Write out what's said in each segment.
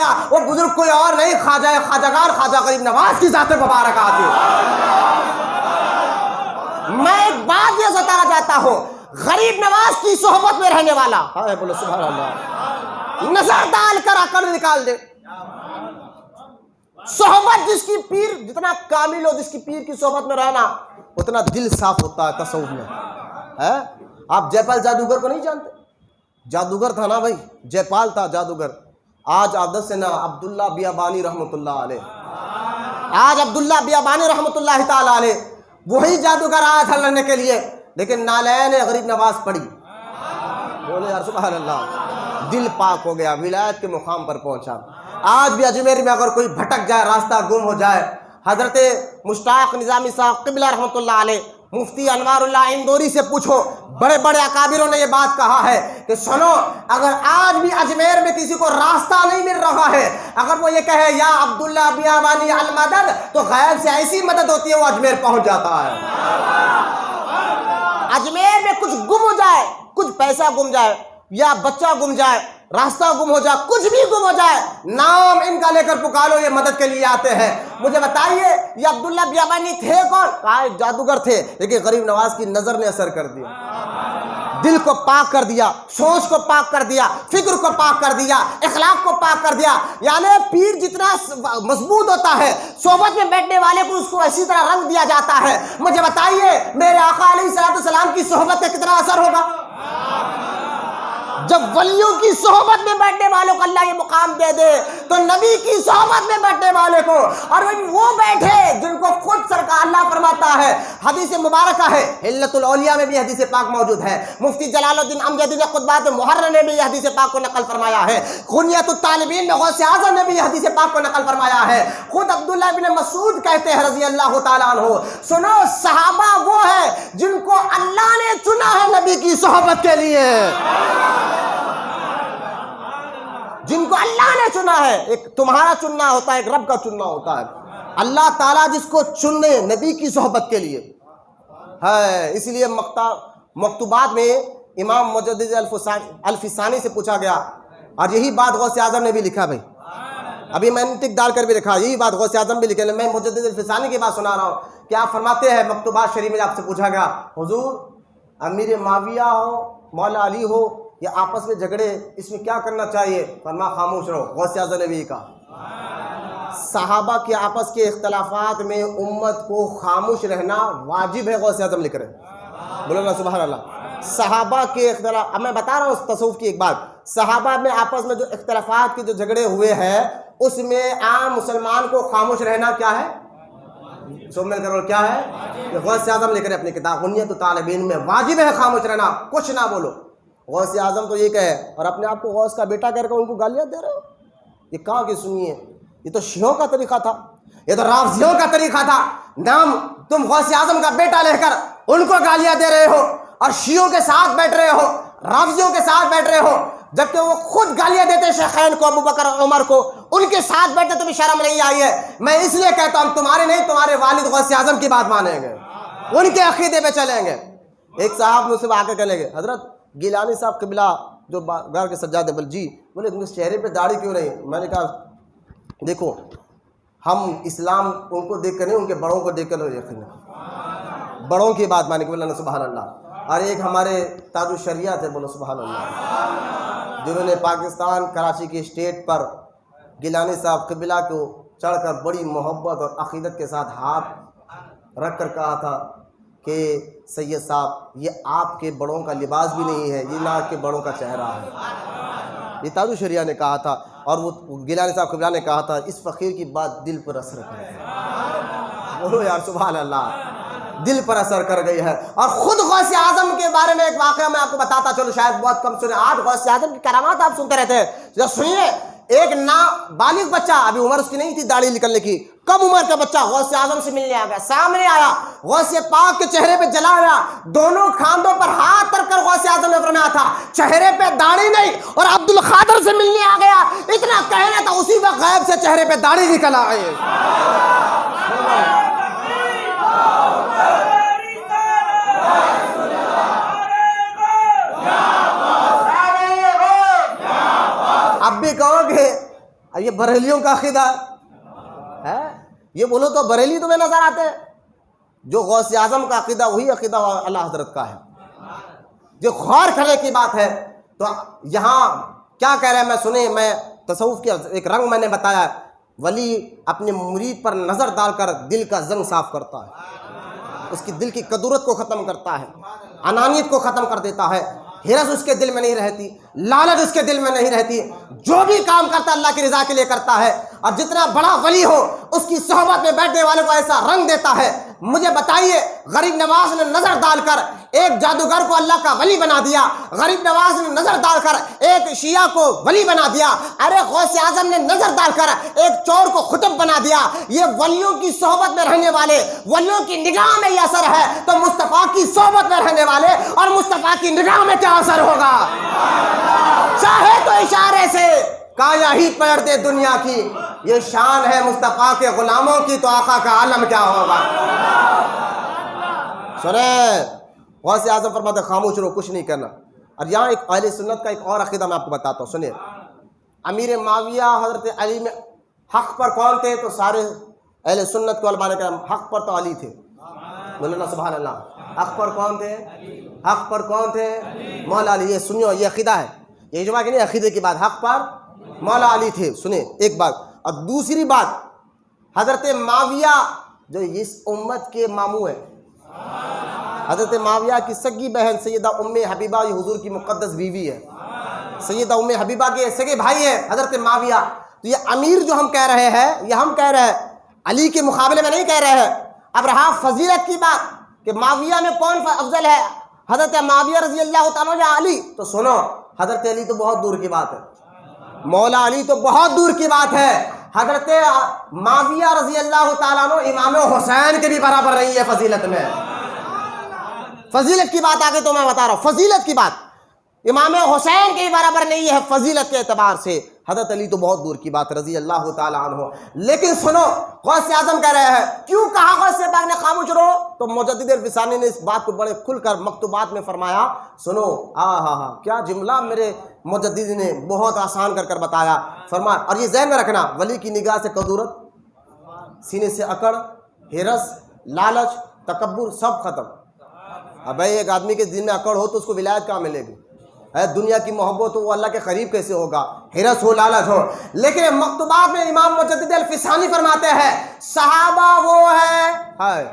گیا وہ بزرگ کوئی اور نہیں، خواجہ غریب نواز کی ذات مبارک آتی ہے۔ میں ایک بات یہ بتانا چاہتا ہوں، غریب نواز کی صحبت میں رہنے والا، ہائے بولو سبحان اللہ، نظر ڈال کر عقل نکال دے۔ صحبت جس کی پیر جتنا کامل ہو، جس کی پیر کی صحبت میں رہنا اتنا دل صاف ہوتا ہے تصوف میں۔ آپ جے پال جادوگر کو نہیں جانتے؟ جادوگر تھا نا بھائی، جے پال تھا جادوگر۔ آج عادت سے نا عبداللہ بیابانی رحمۃ اللہ علیہ، آج عبداللہ بیابانی رحمۃ اللہ تعالی علیہ وہی جادوگر آیا تھا لڑنے کے لیے، لیکن نالین غریب نواز پڑی، بولے یار سبحان اللہ، دل پاک ہو گیا، ولایت کے مقام پر پہنچا۔ آج بھی اجمیر میں اگر کوئی بھٹک جائے، راستہ گم ہو جائے، حضرت مشتاق نظامی صاحب قبلہ رحمۃ اللہ علیہ، مفتی انوار اللہ اندوری سے پوچھو، بڑے بڑے اکابروں نے یہ بات کہا ہے کہ سنو، اگر آج بھی اجمیر میں کسی کو راستہ نہیں مل رہا ہے، اگر وہ یہ کہے یا عبداللہ بیابانی المدد، تو غیب سے ایسی مدد ہوتی ہے وہ اجمیر پہنچ جاتا ہے۔ اجمیر میں کچھ گم ہو جائے، کچھ پیسہ گم جائے یا بچہ گم جائے، راستہ گم ہو جائے، کچھ بھی گم ہو جائے، نام ان کا لے کر پکارو، یہ مدد کے لیے آتے ہیں۔ مجھے بتائیے یہ عبداللہ بیابانی تھے کون؟ کہا جادوگر تھے، لیکن غریب نواز کی نظر نے اثر کر دیا، دل کو پاک کر دیا، سوچ کو پاک کر دیا، فکر کو پاک کر دیا، اخلاق کو پاک کر دیا۔ یعنی پیر جتنا مضبوط ہوتا ہے، صحبت میں بیٹھنے والے کو اس کو اسی طرح رنگ دیا جاتا ہے۔ مجھے بتائیے میرے آقا علیہ الصلوۃ والسلام کی صحبت کا کتنا اثر ہوگا؟ جب ولیوں کی صحبت میں بیٹھنے والوں کو اللہ یہ مقام دے دے، تو نبی کی صحبت میں بیٹھنے والے کو، اور وہ بیٹھے جن کو خود سرکار اللہ فرماتا ہے، حدیث مبارکہ ہے، حلت الاولیاء میں بھی حدیث پاک موجود ہے، مفتی جلال الدین امجدی نے خطبات محرر نے بھی یہ حدیث پاک کو نقل فرمایا ہے، غنیۃ الطالبین میں غوث اعظم نے بھی یہ حدیث پاک کو نقل فرمایا ہے، خود عبداللہ بن مسعود کہتے ہیں رضی اللہ تعالیٰ عنہ، سنو صحابہ وہ ہے جن کو اللہ نے چنا ہے نبی کی صحبت کے لیے، جن کو اللہ نے چنا ہے۔ ایک تمہارا چننا ہوتا ہے، ایک رب کا چننا ہوتا ہے۔ اللہ تعالیٰ جس کو چننے نبی کی صحبت کے لیے ہے، اس لیے مکتوبات میں امام مجدد الفسانی سے پوچھا گیا، اور یہی بات غوث اعظم نے بھی لکھا بھائی، ابھی میں نے ٹک ڈال کر بھی لکھا، یہی بات غوث اعظم بھی لکھے، میں مجدد الفسانی کی بات سنا رہا ہوں کہ آپ فرماتے ہیں مکتوبات شریف میں آپ سے پوچھا گیا، حضور امیر معاویہ ہو، مولا علی ہو، یہ آپس میں جھگڑے، اس میں کیا کرنا چاہیے؟ فرما خاموش رہو۔ غوث اعظم نے بھی کہا صحابہ کے آپس کے اختلافات میں امت کو خاموش رہنا واجب ہے، غوث اعظم لکھ رہے ہیں، بولو نا سبحان اللہ۔ صحابہ کے اختلاف، اب میں بتا رہا ہوں تصوف کی ایک بات، صحابہ میں آپس میں جو اختلافات کے جو جھگڑے ہوئے ہیں، اس میں عام مسلمان کو خاموش رہنا کیا ہے؟ سب مل کر کیا ہے؟ کہ غوث اعظم لکھ رہے اپنی کتاب غنیۃ الطالبین میں، واجب ہے خاموش رہنا، کچھ نہ بولو۔ غوث اعظم تو یہ کہے، اور اپنے آپ کو غوث کا بیٹا کہہ کر ان کو گالیاں دے رہے ہو، یہ کہاں کی سنیے؟ یہ تو شیعوں کا طریقہ تھا، یہ تو رافضیوں کا طریقہ تھا، نام تم غوث اعظم کا بیٹا لے کر ان کو گالیاں دے رہے ہو، اور شیعوں کے ساتھ بیٹھ رہے ہو، رافضیوں کے ساتھ بیٹھ رہے ہو، جبکہ وہ خود گالیاں دیتے شیخین کو، ابو بکر عمر کو، ان کے ساتھ بیٹھے تمہیں شرم نہیں آئی ہے؟ میں اس لیے کہتا ہوں تمہارے نہیں، تمہارے والد غوث اعظم کی بات مانیں گے، ان کے عقیدے پہ چلیں گے۔ ایک صاحب مجھ سے آ کے کہنے لگے، حضرت گیلانی صاحب قبلہ جو گھر کے سجاد بل جی، بولے تم چہرے پہ داڑھی کیوں نہیں؟ میں نے کہا دیکھو ہم اسلام ان کو دیکھ کر نہیں، ان کے بڑوں کو دیکھ کر یقین، بڑوں کی بات مانے کہ بولنا سبحان اللہ۔ اور ایک ہمارے تاج الشریعت ہے، بولو سبحان اللہ، جنہوں نے پاکستان کراچی کے اسٹیٹ پر گیلانی صاحب قبلہ کو چڑھ کر بڑی محبت اور عقیدت کے ساتھ ہاتھ رکھ کر کہا تھا کہ سید صاحب یہ آپ کے بڑوں کا لباس بھی نہیں ہے، یہ نہ آپ کے بڑوں کا چہرہ ہے، یہ تاج الشریعہ نے کہا تھا، اور وہ گیلانی صاحب قبلہ نے کہا تھا اس فقیر کی بات دل پر اثر کر گئی، بولو یار سبحان اللہ، دل پر اثر کر گئی ہے۔ اور خود غوث اعظم کے بارے میں ایک واقعہ میں آپ کو بتاتا چلو، شاید بہت کم سنے، آج غوث اعظم کی کرامات آپ سنتے رہتے ہیں، سنیے ایک نابالغ بچہ، ابھی عمر اس کی نہیں تھی داڑھی نکلنے کی، کم عمر کا بچہ غوث اعظم سے ملنے آ گیا، سامنے آیا، غوث پاک کے چہرے پہ جلایا، دونوں کھاندوں پر ہاتھ رکھ کر غوث اعظم نے فرمایا تھا چہرے پہ داڑھی نہیں، اور عبد القادر سے ملنے آ گیا، اتنا کہنا تھا اسی وقت غیب سے چہرے پہ داڑھی نکل آئی۔ اب بھی کہو گے یہ بریلیوں کا عقیدہ ہے، یہ بولو تو بریلی تمہیں نظر آتے ہیں؟ جو غوث اعظم کا عقیدہ وہی عقیدہ اعلیٰ حضرت کا ہے۔ جو غور کرنے کی بات ہے تو یہاں کیا کہہ رہے ہیں میں سنیں، میں تصوف کے ایک رنگ میں نے بتایا ہے، ولی اپنے مرید پر نظر ڈال کر دل کا زنگ صاف کرتا ہے، اس کی دل کی کدورت کو ختم کرتا ہے، انانیت کو ختم کر دیتا ہے، ہرس اس کے دل میں نہیں رہتی، لالچ اس کے دل میں نہیں رہتی، جو بھی کام کرتا ہے اللہ کی رضا کے لیے کرتا ہے، اور جتنا بڑا ولی ہو اس کی صحبت میں بیٹھنے والے کو ایسا رنگ دیتا ہے۔ مجھے بتائیے، غریب نواز نے نظر ڈال کر ایک جادوگر کو اللہ کا ولی بنا دیا، غریب نواز نے نظر ڈال کر ایک شیعہ کو ولی بنا دیا، ارے غوث اعظم نے نظر ڈال کر ایک چور کو قطب بنا دیا۔ یہ ولیوں کی صحبت میں رہنے والے، ولیوں کی نگاہ میں یہ اثر ہے، تو مصطفیٰ کی صحبت میں رہنے والے اور مصطفیٰ کی نگاہ میں کیا اثر ہوگا؟ چاہے تو اشارے سے کایا ہی پلٹ دے دنیا کی، یہ شان ہے مصطفیٰ کے غلاموں کی، تو آقا کا عالم کیا ہوگا؟ سنیں، غوث اعظم فرماتے خاموش رہو، کچھ نہیں کرنا۔ اور یہاں ایک اہل سنت کا ایک اور عقیدہ میں آپ کو بتاتا ہوں، سنیں۔ امیر معاویہ حضرت علی میں حق پر کون تھے؟ تو سارے اہل سنت کو علماء نے کہا حق پر تو علی تھے، بولنا سبحان اللہ۔ حق پر کون تھے؟ حق پر کون تھے؟ مولا علی۔ یہ سنیو، یہ عقیدہ ہے، یہ اجماع کی نہیں، عقیدے کی بات۔ حق پر مولا علی تھے، سنیں ایک بات۔ اور دوسری بات، حضرت معاویہ جو اس امت کے ماموں ہیں، حضرت معاویہ کی سگی بہن سیدہ ام حبیبہ یہ حضور کی مقدس بیوی ہے، سیدہ ام حبیبہ کے سگے بھائی ہیں حضرت معاویہ۔ تو یہ امیر جو ہم کہہ رہے ہیں، یہ ہم کہہ رہے ہیں، علی کے مقابلے میں نہیں کہہ رہے ہیں۔ اب رہا فضیلت کی بات کہ معاویہ میں کون افضل ہے، حضرت معاویہ رضی اللہ تعالیٰ یا علی، تو سنو، حضرت علی تو بہت دور کی بات ہے، مولا علی تو بہت دور کی بات ہے۔ حضرت معاویہ رضی اللہ تعالیٰ عنہ امام حسین کے بھی برابر نہیں ہے فضیلت میں۔ فضیلت کی بات آگے تو میں بتا رہا ہوں، فضیلت کی بات امام حسین کے بھی برابر نہیں ہے فضیلت کے اعتبار سے، حضرت علی تو بہت دور کی بات رضی اللہ تعالیٰ عنہ۔ لیکن سنو، غوث اعظم کہہ رہے ہیں، کیوں کہا غوث پاک نے خاموش رہو؟ تو مجدد الفسانی نے اس بات کو بڑے کھل کر مکتوبات میں فرمایا، سنو، کیا جملہ میرے مجدد نے بہت آسان کر کر بتایا، فرمایا، اور یہ ذہن میں رکھنا، ولی کی نگاہ سے کدورت، سینے سے اکڑ، ہرس، لالچ، تکبر سب ختم۔ اب ایک آدمی کے دل میں اکڑ ہو تو اس کو ولایت کہاں ملے گی؟ دنیا کی محبت ہو وہ اللہ کے قریب کیسے ہوگا؟ ہرس ہو، لالچ ہو۔ لیکن مکتوبات میں امام مجدد الفسانی فرماتے ہیں، صحابہ وہ ہے۔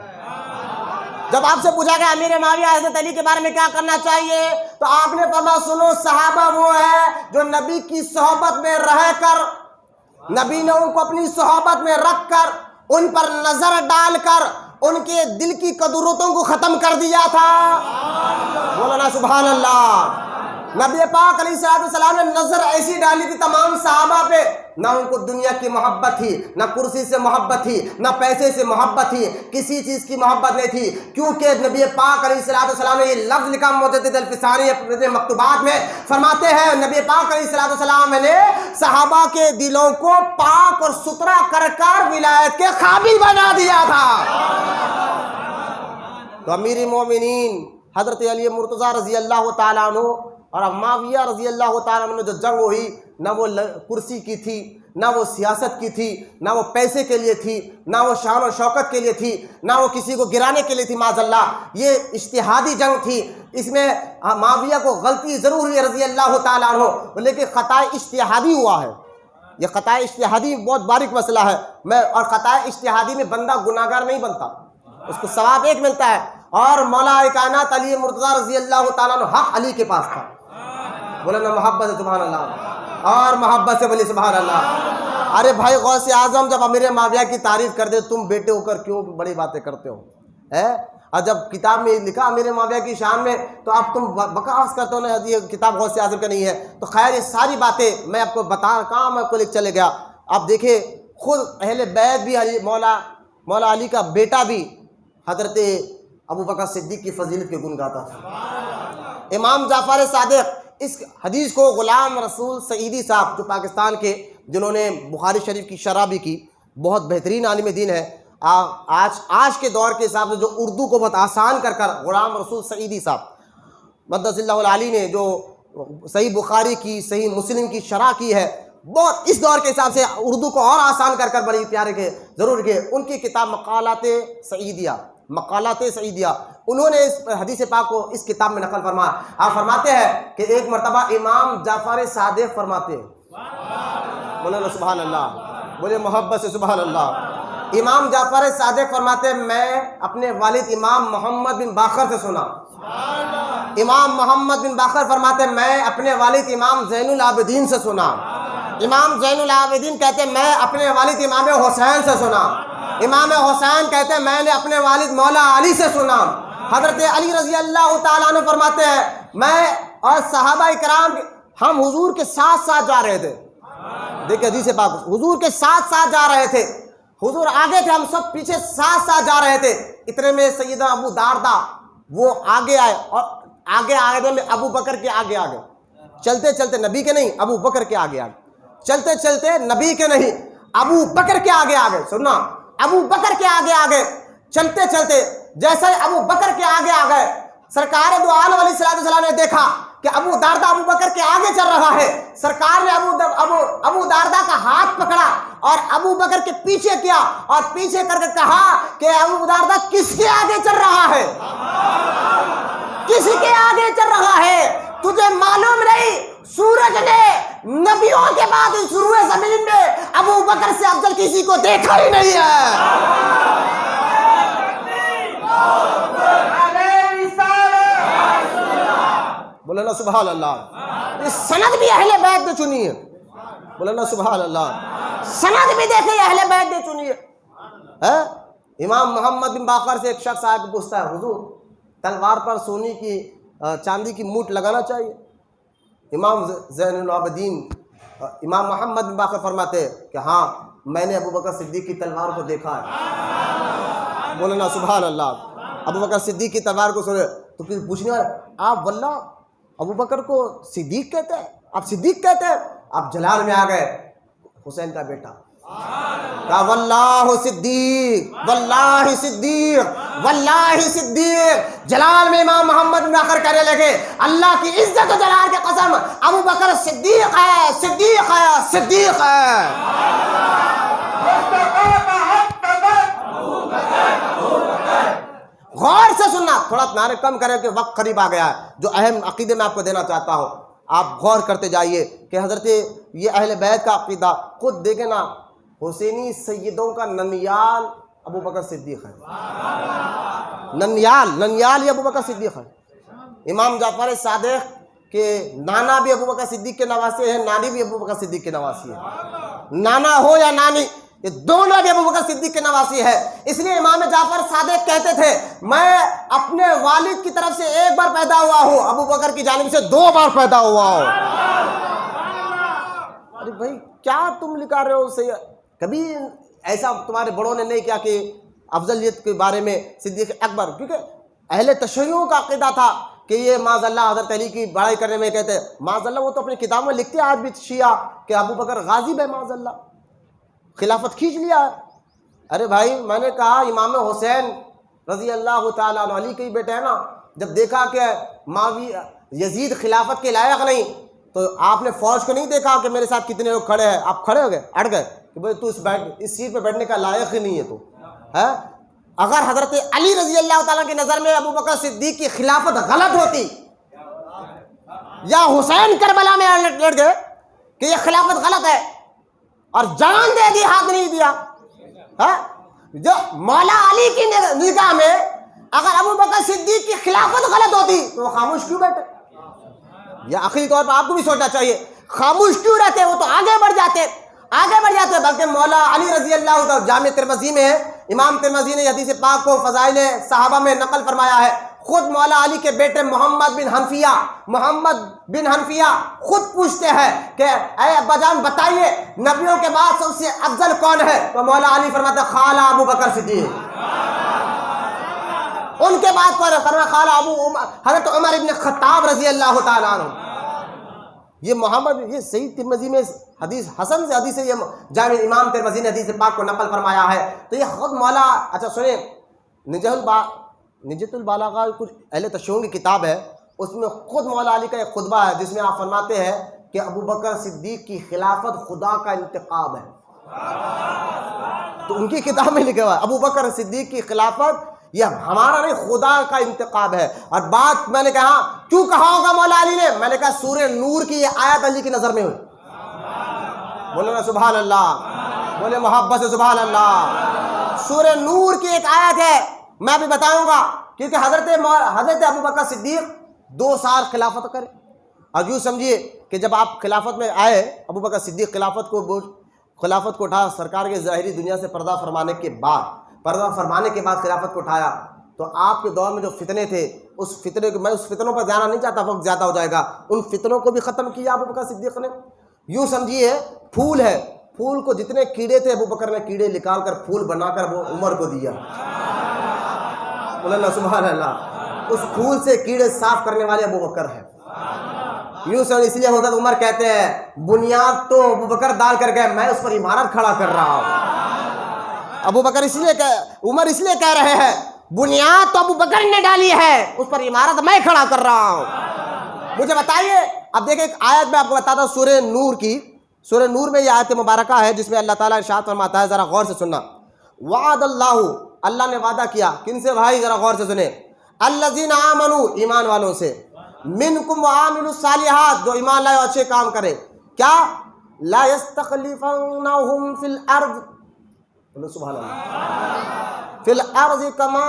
جب آپ سے پوچھا گیا امیر معاویہ حضرت علی کے بارے میں کیا کرنا چاہیے، تو آپ نے فرمایا، سنو، صحابہ وہ ہے جو نبی کی صحبت میں رہ کر، نبی نے ان کو اپنی صحبت میں رکھ کر، ان پر نظر ڈال کر ان کے دل کی کدورتوں کو ختم کر دیا تھا۔ مولانا سبحان اللہ۔ نبی پاک علیہ السلام نے نظر ایسی ڈالی تھی تمام صحابہ پہ، نہ ان کو دنیا کی محبت تھی، نہ کرسی سے محبت تھی، نہ پیسے سے محبت تھی، کسی چیز کی محبت نہیں تھی، کیونکہ نبی پاک علیہ السلام نے یہ لفظ لکھا، مجدد الفسانی اپنے مکتوبات میں فرماتے ہیں، نبی پاک علیہ السلام نے صحابہ کے دلوں کو پاک اور ستھرا کر کر ولایت کے قابل بنا دیا تھا۔ تو امیر المومنین حضرت علی مرتضیٰ رضی اللہ تعالیٰ عنہ اور معاویہ رضی اللہ تعالیٰ عنہ میں جو جنگ ہوئی، نہ وہ کرسی کی تھی، نہ وہ سیاست کی تھی، نہ وہ پیسے کے لیے تھی، نہ وہ شان و شوکت کے لیے تھی، نہ وہ کسی کو گرانے کے لیے تھی، معاذ اللہ، یہ اجتہادی جنگ تھی۔ اس میں معاویہ کو غلطی ضرور ہوئی رضی اللہ تعالیٰ عنہ، لیکن خطا اجتہادی ہوا ہے۔ یہ خطا اجتہادی بہت باریک مسئلہ ہے، اور خطا اجتہادی میں بندہ گناہگار نہیں بنتا، اس کو ثواب ایک ملتا ہے۔ اور مولا کائنات علی مرتضیٰ رضی اللہ تعالیٰ عنہ حق علی کے پاس تھا، بولنا محبت سے سبحان اللہ، اور محبت سے بولی سبحان اللہ۔ ارے بھائی، غوث اعظم جب امیر معاویہ کی تعریف کر دے، تم بیٹے ہو کر کیوں بڑی باتیں کرتے ہو؟ اور جب کتاب میں لکھا امیر معاویہ کی شان میں، تو اب تم بکواس کرتے ہو نا، یہ کتاب غوث اعظم کا نہیں ہے۔ تو خیر، یہ ساری باتیں میں آپ کو بتا، کہاں میں کو لکھ چلے گیا۔ آپ دیکھیں، خود اہل بیت بھی علی مولا علی کا بیٹا بھی حضرت ابو بکر صدیق کی فضیلت کے گن گاتا تھا۔ امام جعفر صادق اس حدیث کو غلام رسول سعیدی صاحب، جو پاکستان کے، جنہوں نے بخاری شریف کی شرح بھی کی، بہت بہترین عالم دین ہے، آج کے دور کے حساب سے جو اردو کو بہت آسان کر کر غلام رسول سعیدی صاحب مقدس اللہ العالی نے جو صحیح بخاری کی، صحیح مسلم کی شرح کی ہے، بہت اس دور کے حساب سے اردو کو اور آسان کر بڑی پیارے کے ضرور کے ان کی کتاب مقالات سعیدیہ انہوں نے اس حدیث پاک کو اس کتاب میں نقل فرمایا. آپ فرماتے ہیں کہ ایک مرتبہ امام جعفر صادق فرماتے ہیں, بولے سبحان اللہ, بولے محبت سے سبحان اللہ. امام جعفر صادق فرماتے ہیں میں اپنے والد امام محمد بن باقر سے سنا. امام محمد بن باقر فرماتے ہیں میں اپنے والد امام زین العابدین سے سنا. امام زین العابدین کہتے ہیں میں اپنے والد امام حسین سے سنا. امام حسین کہتے ہیں میں نے اپنے والد مولا علی سے سنا. حضرت علی رضی اللہ تعالیٰ عنہ فرماتے ہیں میں اور صحابہ کرام ہم حضور کے ساتھ ساتھ جا رہے تھے. دیکھیں حدیث پاک, حضور کے ساتھ ساتھ جا رہے تھے, حضور آگے تھے, ہم سب پیچھے ساتھ ساتھ جا رہے تھے. اتنے میں سیدنا ابو دردہ وہ آگے آئے اور آگے ابو بکر کے آگے چلتے چلتے, نبی کے نہیں ابو بکر کے آگے چلتے چلتے, نبی کے نہیں ابو بکر کے آگے سننا, ابو بکر کے آگے چلتے چلتے جیسے ابو بکر کے آگے سرکار دو عالم علیہ السلام نے دیکھا کہ ابو دردہ ابو بکر کے آگے چل رہا ہے. سرکار نے ابو دردہ کا ہاتھ پکڑا اور ابو بکر کے پیچھے کیا اور پیچھے کر کے کہا کہ ابو دردہ کس کے آگے چل رہا ہے, کس کے آگے چل رہا ہے, تجھے معلوم نہیں سورج نے نبیوں کے بعد اس روئے زمین میں ابو بکر سے افضل کسی کو دیکھا ہی نہیں ہے. بولنا سبحان اللہ. اس سند بھی اہل بیت نے چنی ہے. بولنا سبحان اللہ. سند بھی دیکھیں اہل بیت نے چنی ہے. امام محمد بن باقر سے ایک شخص آ کے پوچھتا ہے حضور تلوار پر سونے کی چاندی کی موٹ لگانا چاہیے؟ امام زین العابدین امام محمد بن باقر فرماتے ہیں کہ ہاں میں نے ابو بکر صدیق کی تلوار کو دیکھا ہے. بولنا سبحان اللہ. ابو بکر صدیق کی تلوار کو سنے تو پھر پوچھنے والا آپ واللہ ابو بکر کو صدیق کہتے ہیں, آپ صدیق کہتے ہیں, آپ جلال میں آ گئے حسین کا بیٹا. واللہ صدیق, واللہ صدیق, واللہ صدیق. جلال میں امام محمد بن باقر کہنے لگے اللہ کی عزت و جلال کی قسم ابو بکر صدیق ہے, صدیق ہے, صدیق ہے. غور سے سننا, تھوڑا نعرے کم کریں کہ وقت قریب آ گیا ہے. جو اہم عقیدے میں آپ کو دینا چاہتا ہوں آپ غور کرتے جائیے کہ حضرت یہ اہل بیت کا عقیدہ خود دیکھیں نا, حسینی سیدوں کا ننیال ابو بکر صدیق ہے. ننیال یہ ابو بکر صدیق ہے. امام جعفر صادق کے نانا بھی ابو بکر صدیق کے نواسے ہیں, نانی بھی ابو بکر صدیق کے نواسی ہے. نانا ہو یا نانی یہ دونوں بھی ابو بکر صدیق کے نواسی ہے. اس لیے امام جعفر صادق کہتے تھے میں اپنے والد کی طرف سے ایک بار پیدا ہوا ہوں, ابو بکر کی جانب سے 2 بار پیدا ہوا ہوں. ارے بھائی کیا تم لکھا رہے ہو, کبھی ایسا تمہارے بڑوں نے نہیں کیا کہ افضلیت کے بارے میں صدیق اکبر, کیونکہ اہل تشیعوں کا عقیدہ تھا کہ یہ معاذ اللہ حضرت علی کی بڑائی کرنے میں کہتے ہیں معاذ اللہ, وہ تو اپنی کتاب میں لکھتے ہیں آج بھی شیعہ کہ ابو بکر غازب ہے, معاذ اللہ خلافت کھینچ لیا ہے. ارے بھائی میں نے کہا امام حسین رضی اللہ تعالیٰ عنہ علی کے ہی بیٹے ہیں نا, جب دیکھا کہ یزید خلافت کے لائق نہیں تو آپ نے فوج کو نہیں دیکھا کہ میرے ساتھ کتنے لوگ کھڑے ہیں, آپ کھڑے ہو گئے, اڑ گئے کہ بھائی تو اس سیٹ پہ بیٹھنے کا لائق ہی نہیں ہے تو ہے. اگر حضرت علی رضی اللہ تعالیٰ کی نظر میں ابو بکر صدیق کی خلافت غلط ہوتی یا حسین کربلا میں لڑ گئے کہ یہ خلافت غلط ہے اور جان دے دی, ہاتھ نہیں دیا, جو مولا علی کی نگاہ میں اگر ابو بکر صدیق کی خلافت غلط ہوتی تو وہ خاموش کیوں بیٹھے؟ یہ آخری طور پر آپ کو بھی سوچنا چاہیے, خاموش کیوں رہتے؟ وہ تو آگے بڑھ جاتے. بلکہ مولا علی رضی اللہ تعالیٰ جامع ترمذی میں ہے, امام ترمذی نے حدیث پاک کو فضائل صحابہ میں نقل فرمایا ہے. خود مولا علی کے بیٹے محمد بن حنفیہ خود پوچھتے ہیں کہ اے ابا جان بتائیے نبیوں کے بعد سب سے افضل کون ہے؟ تو مولا علی فرماتے ہیں خالہ ابو بکر صدیق. ان کے بعد فرمایا خالہ حضرت عمر ابن خطاب رضی اللہ تعالیٰ عنہ. یہ صحیح ترمذی میں حدیث حسن سے حدیث ہے, یہ جامع امام ترمذی نے حدیث پاک کو نقل فرمایا ہے. تو یہ خود مولا, اچھا سنیں, نجت البلاغہ کچھ اہل تشیعوں کی کتاب ہے, اس میں خود مولا علی کا ایک خطبہ ہے جس میں آپ فرماتے ہیں کہ ابو بکر صدیق کی خلافت خدا کا انتخاب ہے. تو ان کی کتاب میں لکھا ہوا ہے ابو بکر صدیق کی خلافت یہ ہمارا نہیں خدا کا انتخاب ہے. اور بات میں نے کہا کیوں کہا ہوگا مولا علی نے؟ میں نے کہا سورہ نور کی یہ آیت علی کی نظر میں ہوئی. بولو نا سبحان اللہ, بولے محبت سے سبحان اللہ. سورہ نور کی ایک آیت ہے, میں بھی بتاؤں گا, کیونکہ حضرت ابو بکر صدیق 2 سال خلافت کرے. اور یوں سمجھیے کہ جب آپ خلافت میں آئے, ابو بکر صدیق خلافت کو اٹھا سرکار کے ظاہری دنیا سے پردہ فرمانے کے بعد خلافت کو اٹھایا. تو آپ کے دور میں جو فتنے تھے, اس فتنے کو میں اس فتنوں پر جانا نہیں چاہتا, وقت زیادہ ہو جائے گا. ان فتنوں کو بھی ختم کیا ابو بکر صدیق نے. یوں سمجھیے پھول ہے, پھول کو جتنے کیڑے تھے ابو بکر نے کیڑے نکال کر پھول بنا کر وہ عمر کو دیا. اللہ سبحان اللہ. اس پھول سے کیڑے صاف کرنے والے ابو بکر ہیں. یوں سمجھ, اس لیے حضرت عمر کہتے ہیں بنیاد تو ابو بکر ڈال کر گئے, میں اس پر عمارت کھڑا کر رہا ہوں. ابو بکر عمر اس لیے کہہ رہے ہیں بنیاد تو ابو بکر نے ڈالی ہے, اس پر عمارت میں کھڑا کر رہا ہوں. مجھے بتائیے, اب دیکھیں ایک آیت میں آپ کو بتاتا ہوں سورہ نور کی. سورہ نور میں یہ آیت مبارکہ ہے جس میں اللہ تعالیٰ ارشاد فرماتا ہے, ذرا غور سے سننا. وعد اللہ, اللہ نے وعدہ کیا کن سے بھائی؟ ذرا غور سے سنیں. الذین آمنوا, ایمان والوں سے. منکم وعاملوا الصالحات, جو ایمان لائے اور اچھے کام کرے. کیا؟ لا یستخلفنہم فی الارض, سبحان اللہ, فی الارض کما,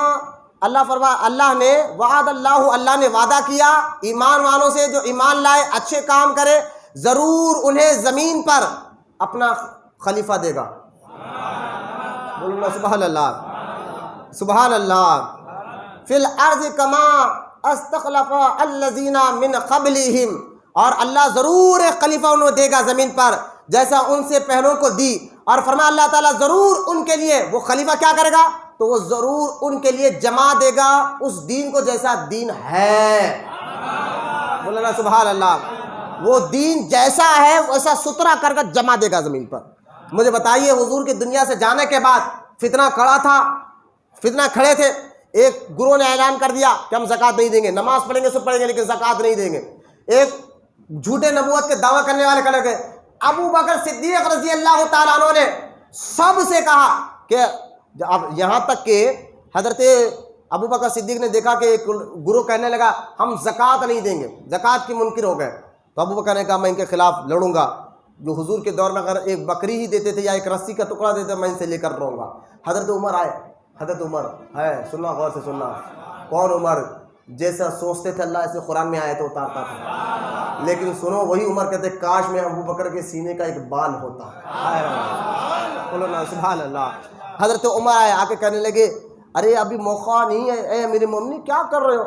اللہ نے وعد اللہ نے وعدہ کیا ایمان والوں سے جو ایمان لائے اچھے کام کرے, ضرور انہیں زمین پر اپنا خلیفہ دے گا. بولو سبحان اللہ, سبحان اللہ. فی الارض کما استخلف الذین من قبلہم, اور اللہ ضرور ایک خلیفہ انہیں دے گا زمین پر جیسا ان سے پہلوں کو دی. اور فرمایا اللہ تعالیٰ ضرور ان کے لیے وہ خلیفہ کیا کرے گا؟ تو وہ ضرور ان کے لیے جمع دے گا اس دین کو جیسا دین ہے. بولنا سبحان اللہ. وہ دین جیسا ہے ویسا ستھرا کر کر جمع دے گا زمین پر. مجھے بتائیے حضور کی دنیا سے جانے کے بعد فتنہ کھڑے تھے. ایک گروہ نے اعلان کر دیا کہ ہم زکوٰۃ نہیں دیں گے, نماز پڑھیں گے سب پڑھیں گے لیکن زکوٰۃ نہیں دیں گے. ایک جھوٹے نبوت کے دعویٰ کرنے والے کھڑے گئے. ابو بکر صدیق رضی اللہ تعالیٰ عنہ نے سب سے کہا کہ اب یہاں تک کہ حضرت ابو بکر صدیق نے دیکھا کہ ایک گروہ کہنے لگا ہم زکوٰۃ نہیں دیں گے, زکوٰۃ کی منکر ہو گئے. تو ابو بکر نے کہا میں ان کے خلاف لڑوں گا. جو حضور کے دور میں اگر ایک بکری ہی دیتے تھے یا ایک رسی کا ٹکڑا دیتے میں ان سے لے کر رہوں گا. حضرت عمر آئے. حضرت عمر ہے, سننا غور سے سننا. کون عمر؟ جیسا سوچتے تھے اللہ ایسے قرآن میں آئے تو اتارتا تھا, لیکن سنو وہی عمر کہتے کاش میں ابو بکر کے سینے کا ایک بال ہوتا. بولو نا سبحان اللہ. حضرت عمر آئے, آ کے کہنے لگے ارے ابھی موقع نہیں ہے, اے میرے مومنی کیا کر رہے ہو؟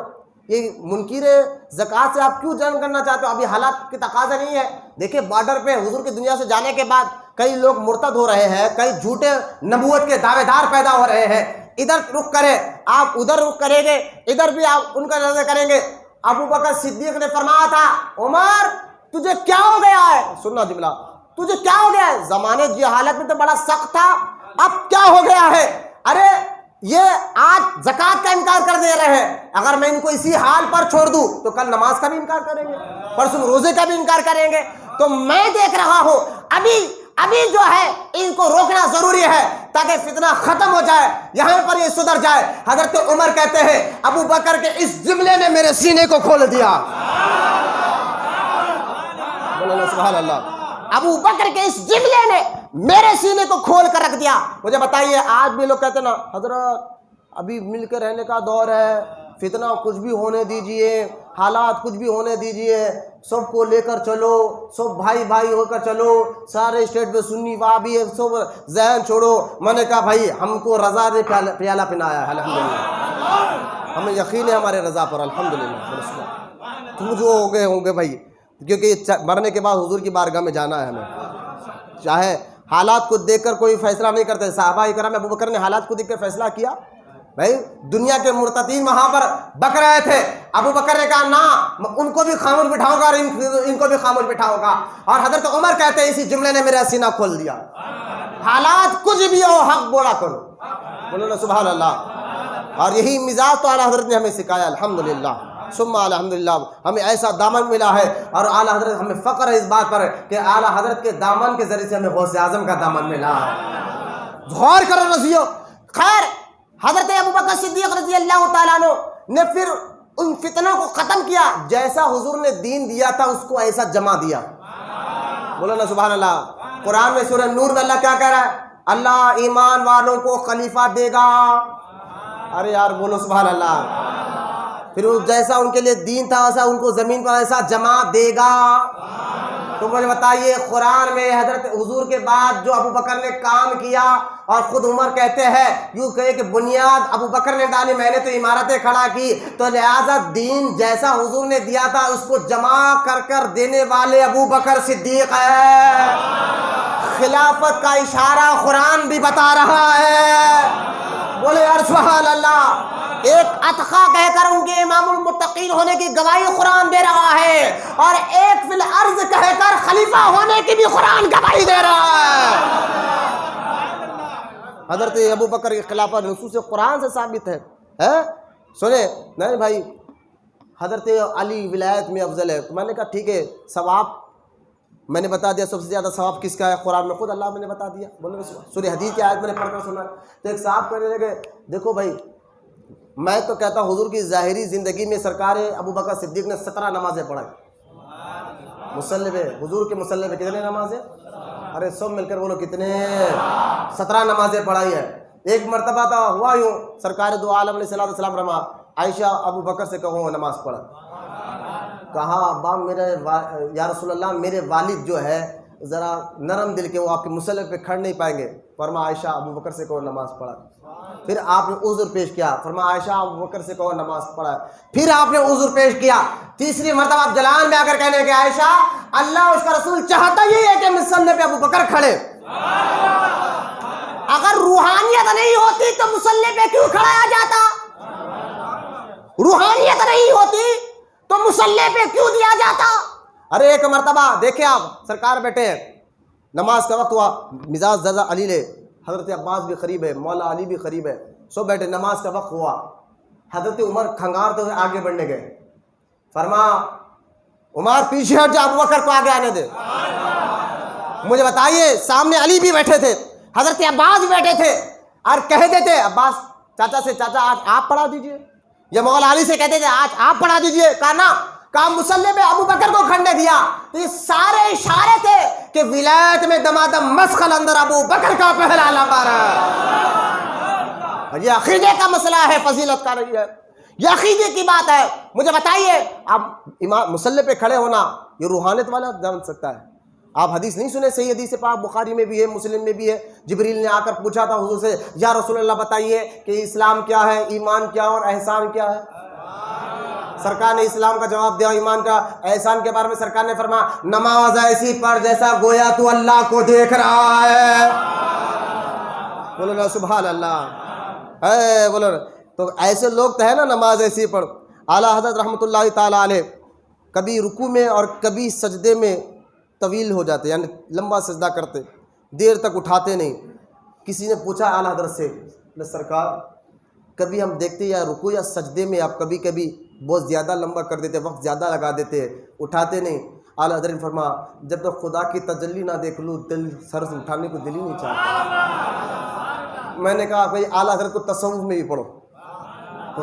یہ منکر زکوٰۃ سے آپ کیوں جنگ کرنا چاہتے ہو؟ ابھی حالات کی تقاضا نہیں ہے. دیکھیں بارڈر پہ حضور کی دنیا سے جانے کے بعد کئی لوگ مرتد ہو رہے ہیں, کئی جھوٹے نبوت کے دعوے دار پیدا ہو رہے ہیں. ادھر رخ کرے آپ ادھر رخ کریں گے, ادھر بھی آپ ان کا نظر کریں گے. ابو بکر صدیق نے فرمایا تھا عمر تجھے کیا ہو گیا ہے؟ سننا جملہ, تجھے کیا ہو گیا ہے؟ زمانے کی حالت میں تو بڑا سخت تھا, اب کیا ہو گیا ہے؟ ارے یہ آج زکوٰۃ کا انکار کر دے رہے ہیں, اگر میں ان کو اسی حال پر چھوڑ دوں تو کل نماز کا بھی انکار کریں گے, پرسوں روزے کا بھی انکار کریں گے. تو میں دیکھ رہا ہوں ابھی جو ہے ان کو روکنا ضروری ہے تاکہ فتنہ ختم ہو جائے, یہاں پر یہ سدھر جائے. حضرت عمر کہتے ہیں ابو بکر کے اس جملے نے میرے سینے کو کھول دیا. سبحان اللہ. ابو بکر کے اس جملے نے میرے سینے کو کھول کر رکھ دیا. مجھے بتائیے آج بھی لوگ کہتے ہیں نا حضرت ابھی مل کے رہنے کا دور ہے, فتنہ کچھ بھی ہونے دیجئے, حالات کچھ بھی ہونے دیجئے, سب کو لے کر چلو, سب بھائی بھائی ہو کر چلو, سارے اسٹیٹ پہ سنی وہابی ہے, سب ذہن چھوڑو. میں نے کہا بھائی ہم کو رضا نے پیالہ پنایا ہے, الحمدللہ ہمیں یقین ہے ہمارے رضا پر, الحمدللہ. تم جو ہو گئے ہوں گے بھائی, کیونکہ مرنے کے بعد حضور کی بارگاہ میں جانا ہے ہمیں. چاہے حالات کو دیکھ کر کوئی فیصلہ نہیں کرتے. صحابہ کرام ابو بکر نے حالات کو دیکھ کر فیصلہ کیا. بھائی دنیا کے مرتدین وہاں پر بک رہے تھے, ابو بکر نے کہا نہ ان کو بھی خاموش بٹھاؤں گا اور ان کو بھی خاموش بٹھاؤں گا. اور حضرت عمر کہتے ہیں اسی جملے نے میرا سینہ کھول دیا. حالات کچھ بھی ہو حق بولا کرو. بولو نا سبحان اللہ. اور یہی مزاج تو اعلیٰ حضرت نے ہمیں سکھایا, الحمدللہ. ثم الحمدللہ ہمیں ایسا دامن ملا ہے، اور اعلیٰ حضرت ہمیں فخر ہے اس بات پر کہ اعلیٰ حضرت کے دامن کے ذریعے سے ہمیں غوث اعظم کا دامن ملا ہے۔ غور کرو رضیو۔ خیر، حضرت ابوبکر صدیق رضی اللہ تعالیٰ عنہ نے پھر ان فتنوں کو ختم کیا، جیسا حضور نے دین دیا تھا اس کو ایسا جمع دیا۔ بولو نا سبحان اللہ۔ قرآن میں سورہ نور میں اللہ کیا کہہ رہا ہے؟ اللہ ایمان والوں کو خلیفہ دے گا۔ ارے یار بولو سبحان اللہ۔ پھر جیسا ان کے لیے دین تھا ویسا ان کو زمین پر ایسا جمع دے گا۔ تو مجھے بتائیے قرآن میں حضرت حضور کے بعد جو ابو بکر نے کام کیا، اور خود عمر کہتے ہیں یوں کہے کہ بنیاد ابو بکر نے ڈالی، میں نے تو عمارتیں کھڑا کی، تو لہٰذا دین جیسا حضور نے دیا تھا اس کو جمع کر کر دینے والے ابو بکر صدیق ہے۔ خلافت کا اشارہ قرآن بھی بتا رہا ہے۔ بولے یار سبحان اللہ۔ ایک اتقا کہہ کر ان کے امام المتقین ہونے کی گواہی قرآن دے رہا ہے، اور ایک فی الارض کہہ کر خلیفہ ہونے کی بھی قرآن گواہی دے رہا ہے۔ حضرت ابو بکر کی خلافت نصوص قرآن سے ثابت ہے۔ سنیں نہیں بھائی، حضرت علی ولایت میں افضل ہے، تو میں نے کہا ٹھیک ہے، ثواب میں نے بتا دیا، سب سے زیادہ ثواب کس کا ہے؟ قرآن میں خود اللہ میں نے بتا دیا۔ بولے سورہ حدیث کی آیت میں نے پڑھ کر سنا، تو ایک صاحب کہنے لگے دیکھو بھائی، میں تو کہتا ہوں حضور کی ظاہری زندگی میں سرکار ابو بکر صدیق نے 17 نمازیں پڑھائی۔ مصلی پہ حضور کے مصلی پہ کتنے نمازیں؟ ارے سب مل کر بولو کتنے؟ 17 نمازیں پڑھائی ہے۔ ایک مرتبہ تو ہوا یوں، سرکار دو عالم علیہ السلام رما عائشہ ابو بکر سے کہو نماز پڑھا۔ کہا ابا میرے یا رسول اللہ میرے والد جو ہے ذرا نرم دل کے، وہ آپ کے مصلی پہ کھڑ نہیں پائیں گے۔ فرما عائشہ ابو بکر سے کہو نماز پڑھا۔ پھر آپ نے عذر پیش کیا، فرما عائشہ ابو بکر سے کہو نماز پڑھا۔ پھر آپ نے عذر پیش کیا، تیسری مرتبہ آپ جلال میں آ کر کہنے کہ عائشہ اللہ اس کا رسول چاہتا یہ ہے کہ مصلی پہ ابو بکر کھڑے۔ اگر روحانیت نہیں ہوتی تو مصلی پہ کیوں کھڑایا جاتا؟ روحانیت نہیں ہوتی تو مصلی پہ کیوں دیا جاتا؟ ارے ایک مرتبہ دیکھیں آپ، سرکار بیٹھے ہیں، نماز کا وقت ہوا، مزاج زیادہ علی لے، حضرت عباس بھی قریب ہے، مولا علی بھی قریب ہے، سو بیٹھے، نماز کا وقت ہوا۔ حضرت عمر کھنگارتے ہوئے آگے بڑھنے گئے، فرما عمر پیچھے ہٹ جا، ابو بکر کو آگے آنے دے۔ مجھے بتائیے سامنے علی بھی بیٹھے تھے، حضرت عباس بھی بیٹھے تھے، اور کہتے تھے عباس چاچا سے چاچا آج آپ پڑھا دیجئے، یا مولا علی سے کہتے تھے آج آپ پڑھا دیجئے، کہا نا، کہا مصلی پہ ابو بکر کو کھڑنے دیا۔ تو یہ سارے اشارے تھے کہ ولایت میں دمادم مسخل اندر ابو بکر کا پہلا نمبر ہے۔ یہ عقیدے کا مسئلہ ہے، فضیلت کا نہیں ہے، یہ عقیدے کی بات ہے۔ مجھے بتائیے اب امام مصلی پہ کھڑے ہونا یہ روحانیت والا جان سکتا ہے؟ آپ حدیث نہیں سنے؟ صحیح حدیث پاک بخاری میں بھی ہے، مسلم میں بھی ہے، جبریل نے آ کر پوچھا تھا حضور سے یا رسول اللہ بتائیے کہ اسلام کیا ہے، ایمان کیا اور احسان کیا ہے؟ سرکار نے اسلام کا جواب دیا، ایمان کا، احسان کے بارے میں سرکار نے فرمایا نماز ایسی پڑھ جیسا گویا تو اللہ کو دیکھ رہا ہے۔ بولو نا سبحان اللہ، بولو۔ تو ایسے لوگ تو ہے نا نماز ایسی پڑھ۔ اعلیٰ حضرت رحمۃ اللہ تعالیٰ علیہ کبھی رکوع میں اور کبھی سجدے میں طویل ہو جاتے، یعنی لمبا سجدہ کرتے، دیر تک اٹھاتے نہیں۔ کسی نے پوچھا اعلیٰ حضرت سے سرکار کبھی ہم دیکھتے یا رکوع یا سجدے میں آپ کبھی کبھی بہت زیادہ لمبا کر دیتے، وقت زیادہ لگا دیتے، اٹھاتے نہیں۔ اعلیٰ حضرت نے فرمایا جب تک خدا کی تجلی نہ دیکھ لوں دل سر سے اٹھانے کو دل ہی نہیں چاہتا۔ میں نے کہا بھائی اعلیٰ حضرت کو تصوف میں بھی پڑھو،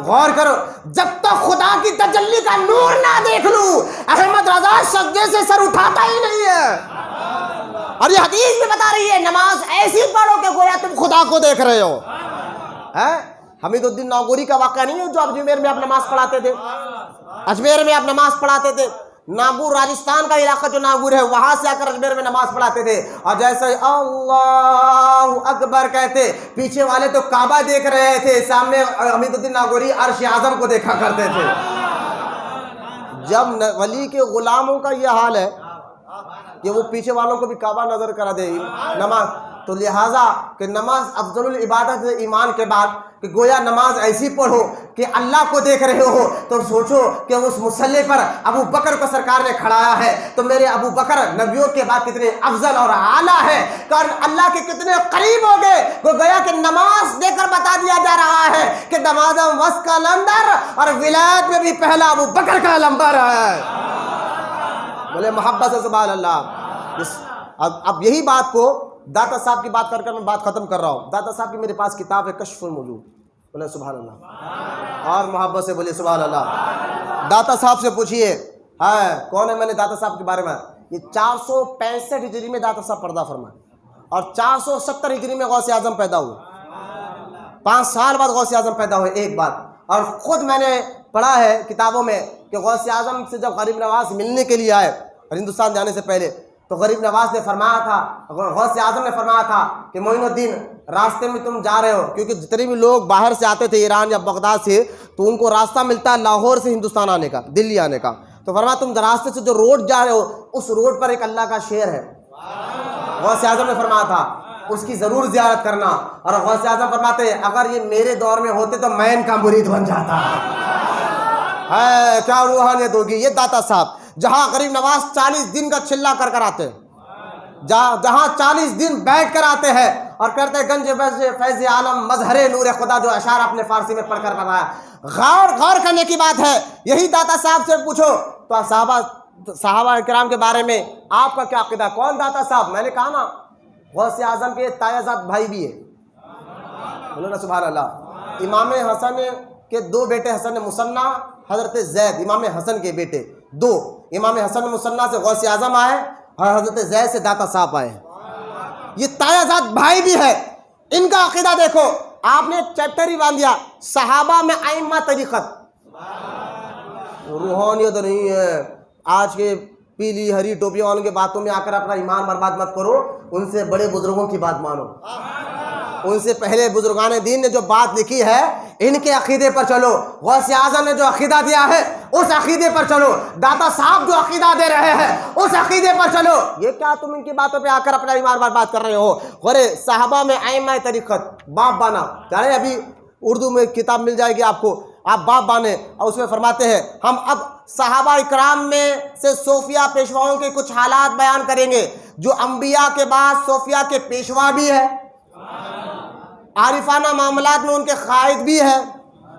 غور کرو، جب تک خدا کی تجلی کا نور نہ دیکھ لوں احمد رضا سجدے سے سر اٹھاتا ہی نہیں ہے۔ اور یہ حدیث بھی بتا رہی ہے نماز ایسی پڑھو کہ گویا تم خدا کو دیکھ رہے ہو۔ حمید الدین ناگوری کا واقعہ نہیں ہے جو اجمیر میں آپ نماز پڑھاتے تھے؟ اجمیر میں آپ نماز پڑھاتے تھے، ناگور راجستھان کا علاقہ جو ناگور ہے وہاں سے آ کر اجمیر میں نماز پڑھاتے تھے، اور جیسے اللہ اکبر کہتے پیچھے والے تو کعبہ دیکھ رہے تھے، سامنے حمید الدین ناگوری عرش اعظم کو دیکھا کرتے تھے۔ جب ولی کے غلاموں کا یہ حال ہے کہ وہ پیچھے والوں کو بھی کعبہ نظر کرا دے نماز، تو لہٰذا کہ نماز افضل العبادت ہے ایمان کے بعد، کہ گویا نماز ایسی پڑھو کہ اللہ کو دیکھ رہے ہو تو سوچو کہ اس مصلی پر ابو بکر کو سرکار نے کھڑایا ہے، تو میرے ابو بکر نبیوں کے بعد کتنے افضل اور اعلیٰ ہے، کارن اللہ کے کتنے قریب ہو گئے، گویا کہ نماز دے کر بتا دیا جا رہا ہے کہ نماز وس کا نمبر اور ولایت میں بھی پہلا ابو بکر کا نمبر ہے۔ بولے محبت سے سبحان اللہ۔ اب یہی بات کو داتا صاحب کی بات کر میں بات ختم کر رہا ہوں۔ داتا صاحب کی میرے پاس کتاب ہے کشف الموجود، بولے سبحان اللہ، اور محبت سے بولے سبحان اللہ۔ داتا صاحب سے پوچھئے کون ہے، میں نے داتا صاحب کے بارے میں، یہ 465 ہجری میں داتا صاحب پردہ فرمائے اور 470 ہجری میں غوث اعظم پیدا ہوئے، 5 سال بعد غوث اعظم پیدا ہوئے۔ ایک بات اور خود میں نے پڑھا ہے کتابوں میں کہ غوث اعظم سے جب غریب نواز ملنے کے لیے آئے اور ہندوستان جانے سے پہلے، تو غریب نواز نے فرمایا تھا، غوث اعظم نے فرمایا تھا کہ معین الدین راستے میں تم جا رہے ہو، کیونکہ جتنے بھی لوگ باہر سے آتے تھے ایران یا بغداد سے، تو ان کو راستہ ملتا ہے لاہور سے ہندوستان آنے کا، دلی آنے کا، تو فرمایا تم راستے سے جو روڈ جا رہے ہو اس روڈ پر ایک اللہ کا شعر ہے، غوث اعظم نے فرمایا تھا اس کی ضرور زیارت کرنا، اور غوث اعظم فرماتے اگر یہ میرے دور میں ہوتے تو میں ان کا مرید بن جاتا ہے۔ کیا روحانیت ہوگی یہ داتا صاحب، جہاں غریب نواز 40 دن کا چلا کر آتے ہیں، جہاں 40 دن بیٹھ کر آتے ہیں اور کرتے ہیں گنج فیض عالم مظہر نور خدا، جو اشعار اپنے فارسی میں پڑھ کر بتایا۔ غور کرنے کی بات ہے، یہی داتا صاحب سے پوچھو تو صحابہ کرام کے بارے میں آپ کا کیا عقیدہ؟ کون داتا صاحب؟ میں نے کہا نا غوث اعظم کے تایہ زاد بھائی بھی ہے، بولو نا سبحان اللہ۔ امام حسن کے 2 بیٹے، حسن مثنیٰ، حضرت زید امام حسن کے بیٹے 2، امام حسن مثنیٰ سے غوث اعظم آئے اور حضرت زید سے داتا صاحب آئے، یہ تایہ زاد بھائی بھی ہے۔ ان کا عقیدہ دیکھو، آپ نے چیپٹر ہی باندھ دیا صحابہ میں ائمہ طریقت، روحانیت نہیں ہے۔ آج کے پیلی ہری ٹوپیوں والوں کے باتوں میں آ کر اپنا ایمان برباد مت کرو، ان سے بڑے بزرگوں کی بات مانو، ان سے پہلے بزرگان دین نے جو بات لکھی ہے ان کے عقیدے پر چلو، غوث اعظم نے جو عقیدہ دیا ہے اس عقیدے پر چلو، داتا صاحب جو عقیدہ دے رہے ہیں اس عقیدے پر چلو۔ یہ کیا تم ان کی باتوں پہ آ کر اپنا ایمان برباد کر رہے ہو؟ غورے صحابہ میں ائمہ طریقت، باپ بانا، چاہے ابھی اردو میں کتاب مل جائے گی آپ کو، آپ باپ بانے، اور اس میں فرماتے ہیں ہم اب صحابہ اکرام میں سے صوفیہ پیشواؤں کے کچھ حالات بیان کریں گے جو انبیاء کے بعد صوفیہ کے پیشوا بھی ہے، عارفانہ معاملات میں ان کے قائد بھی ہے،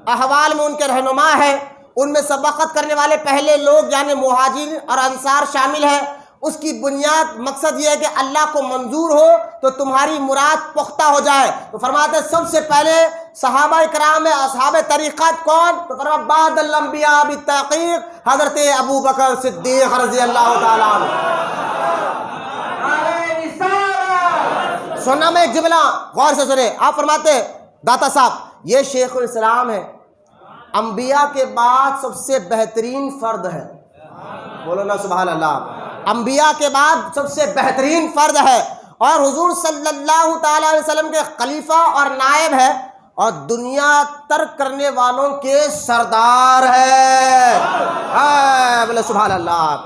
احوال میں ان کے رہنما ہے، ان میں سبقت کرنے والے پہلے لوگ یعنی مہاجر اور انصار شامل ہیں۔ اس کی بنیاد مقصد یہ ہے کہ اللہ کو منظور ہو تو تمہاری مراد پختہ ہو جائے۔ تو فرماتے ہیں سب سے پہلے صحابہ کرام میں اصحاب طریقت کون؟ تو فرماتے بعد الانبیاء بالتحقیق حضرت ابو بکر صدیق رضی اللہ تعالیٰ عنہ۔ سننا میں ایک جملہ غور سے سنیں، آپ فرماتے ہیں داتا صاحب یہ شیخ الاسلام ہے، انبیاء کے بعد سب سے بہترین فرد ہے، بولو نا سبحان اللہ، انبیاء کے بعد سب سے بہترین فرد ہے، اور حضور صلی اللہ تعالیٰ علیہ وسلم کے خلیفہ اور نائب ہے، اور دنیا ترک کرنے والوں کے سردار ہے، بولو سبحان اللہ۔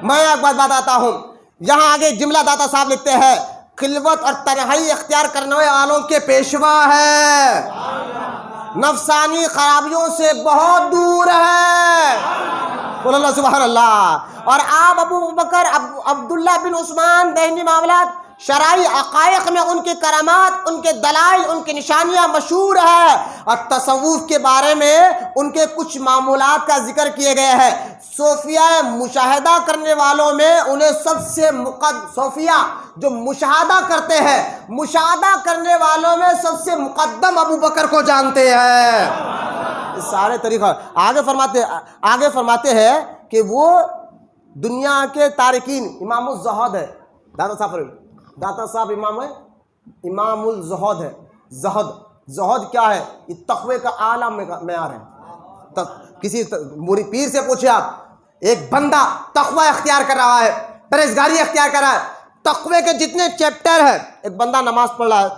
میں ایک بات بتاتا ہوں، یہاں آگے جملہ داتا صاحب لکھتے ہیں خلوت اور تنہائی اختیار کرنے والوں کے پیشوا ہے، نفسانی خرابیوں سے بہت دور ہے، بولو اللہ سبحان اللہ۔ اور آپ ابو بکر عبداللہ بن عثمان دہنی معاملات شرعی عقائق میں ان کے کرامات، ان کے دلائل، ان کی نشانیاں مشہور ہے، اور تصوف کے بارے میں ان کے کچھ معمولات کا ذکر کیے گئے ہیں۔ صوفیہ مشاہدہ کرنے والوں میں انہیں سب سے صوفیہ جو مشاہدہ کرتے ہیں، مشاہدہ کرنے والوں میں سب سے مقدم ابو بکر کو جانتے ہیں۔ سارے طریقہ آگے فرماتے ہیں کہ وہ دنیا کے تارکین امام الزہد ہے، داتا صاحب امام الزہد ہے۔ زہد کیا ہے؟ یہ تقوی کا اعلیٰ معیار ہے۔ کسی پیر سے پوچھے آپ، ایک بندہ تقوی اختیار کر رہا ہے، پرہیزگاری اختیار کر رہا ہے، تقوی کے جتنے چیپٹر ہیں، ایک بندہ نماز پڑھ رہا ہے،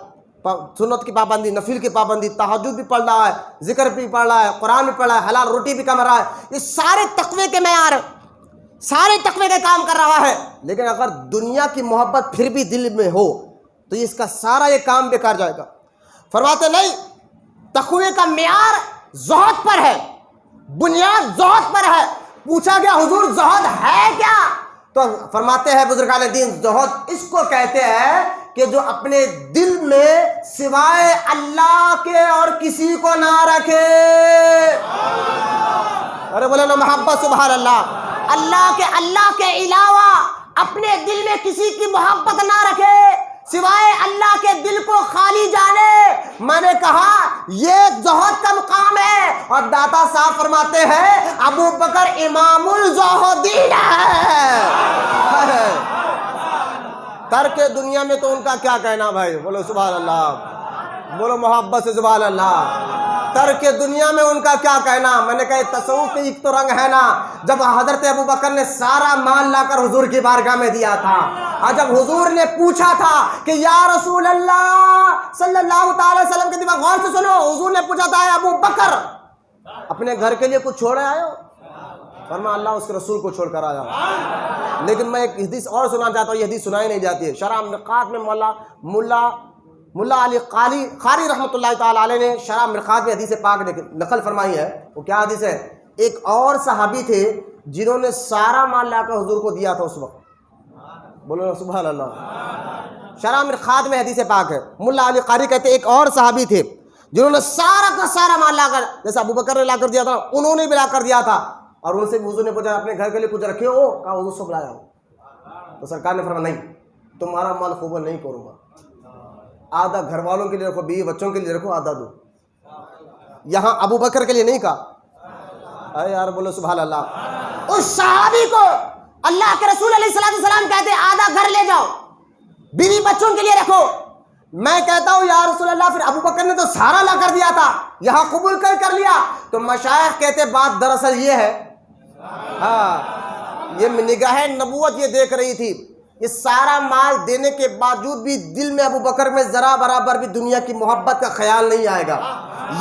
سنت کی پابندی، نفل کی پابندی، تہجد بھی پڑھ رہا ہے، ذکر بھی پڑھ رہا ہے، قرآن بھی پڑھ رہا ہے، حلال روٹی بھی کما رہا ہے، یہ سارے تقوی کے معیار، سارے تقوی کے کام کر رہا ہے، لیکن اگر دنیا کی محبت پھر بھی دل میں ہو تو اس کا سارا یہ کام بیکار جائے گا. فرماتے نہیں، تقوی کا معیار زہد پر ہے، بنیاد زہد پر ہے. پوچھا گیا حضور زہد ہے کیا؟ تو فرماتے ہیں بزرگان دین، زہد اس کو کہتے ہیں کہ جو اپنے دل میں سوائے اللہ کے اور کسی کو نہ رکھے. ارے بولے نا محبت، سبحان اللہ. اللہ کے علاوہ اپنے دل میں کسی کی محبت نہ رکھے، سوائے اللہ کے دل کو خالی جانے. میں نے کہا یہ زہد کا مقام ہے. اور داتا صاحب فرماتے ہیں ابو بکر امام الزہدین ہے. ترک دنیا میں تو ان کا کیا کہنا بھائی، بولو سبحان اللہ، بولو محبت سے سبحان اللہ. ترک دنیا میں ان کا کیا کہنا. میں نے کہا تصوف کے ایک تو رنگ ہے نا، جب حضرت ابو بکر نے سارا مال لا کر حضور کی بارگاہ میں دیا تھا، اور جب حضور نے پوچھا تھا کہ یا رسول اللہ صلی اللہ تعالی وسلم کے دماغ، غور سے سنو، حضور نے پوچھا تھا ابو بکر اپنے گھر کے لیے کچھ چھوڑے آئے ہو؟ فرمایا اللہ اس کے رسول کو چھوڑ کر آیا. لیکن میں ایک حدیث اور سنانا چاہتا ہوں، یہ حدیث سنائی نہیں جاتی ہے. شرح مرقات میں ملا علی قاری رحمۃ اللہ تعالی علیہ نے شرح مرقات میں حدیث پاک نقل فرمائی ہے. وہ کیا حدیث ہے؟ ایک اور صحابی تھے جنہوں نے سارا مال لا کر حضور کو دیا تھا اس وقت. بولو سبحان اللہ. شرح مرقات میں حدیث پاک ہے. ملا علی قاری کہتے ایک اور صحابی تھے جنہوں نے سارا کا سارا مال لا کر، جیسے ابو بکر نے لا کر دیا تھا انہوں نے بھی لا کر دیا تھا. اور ان سے بھی حضور نے پوچھا اپنے گھر کے لیے کچھ رکھے ہو؟ کہا حضور سب لایا ہو. تو سرکار نے فرمایا نہیں، تمہارا مال قبول نہیں کروں گا. آدھا گھر والوں کے لیے رکھو، بیوی بچوں کے لیے رکھو، آدھا دو. یہاں ابو بکر کے لیے نہیں کہا. ارے یار بولو سبحان اللہ. اس صحابی کو اللہ کے رسول علیہ السلام کہتے آدھا گھر لے جاؤ، بیوی بچوں کے لیے رکھو. میں کہتا ہوں یا رسول اللہ پھر ابو بکر نے تو سارا لا کر دیا تھا، یہاں قبول کر لیا. تو مشائخ کہتے بات دراصل یہ ہے، ہاں یہ نگاہ نبوت یہ دیکھ رہی تھی. یہ سارا مال دینے کے باوجود بھی دل میں ابو بکر میں ذرا برابر بھی دنیا کی محبت کا خیال نہیں آئے گا.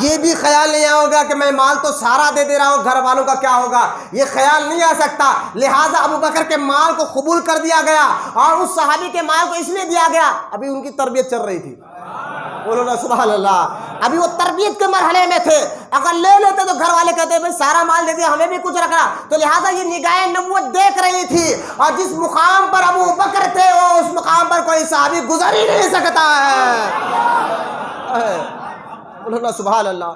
یہ بھی خیال نہیں آئے گا کہ میں مال تو سارا دے رہا ہوں، گھر والوں کا کیا ہوگا، یہ خیال نہیں آ سکتا. لہٰذا ابو بکر کے مال کو قبول کر دیا گیا، اور اس صحابی کے مال کو اس لیے دیا گیا ابھی ان کی تربیت چل رہی تھی. بولو نا سبحان اللہ. ابھی وہ تربیت کے مرحلے میں تھے. اگر لے لیتے تو گھر والے کہتے بھائی سارا مال دے دیا، ہمیں بھی کچھ رکھنا. تو لہٰذا یہ نگاہ نبوت دیکھ رہی تھی، اور جس مقام پر ابو بکر تھے وہ اس مقام پر کوئی صحابی گزر ہی نہیں سکتا ہے. بولو نا سبحان اللہ.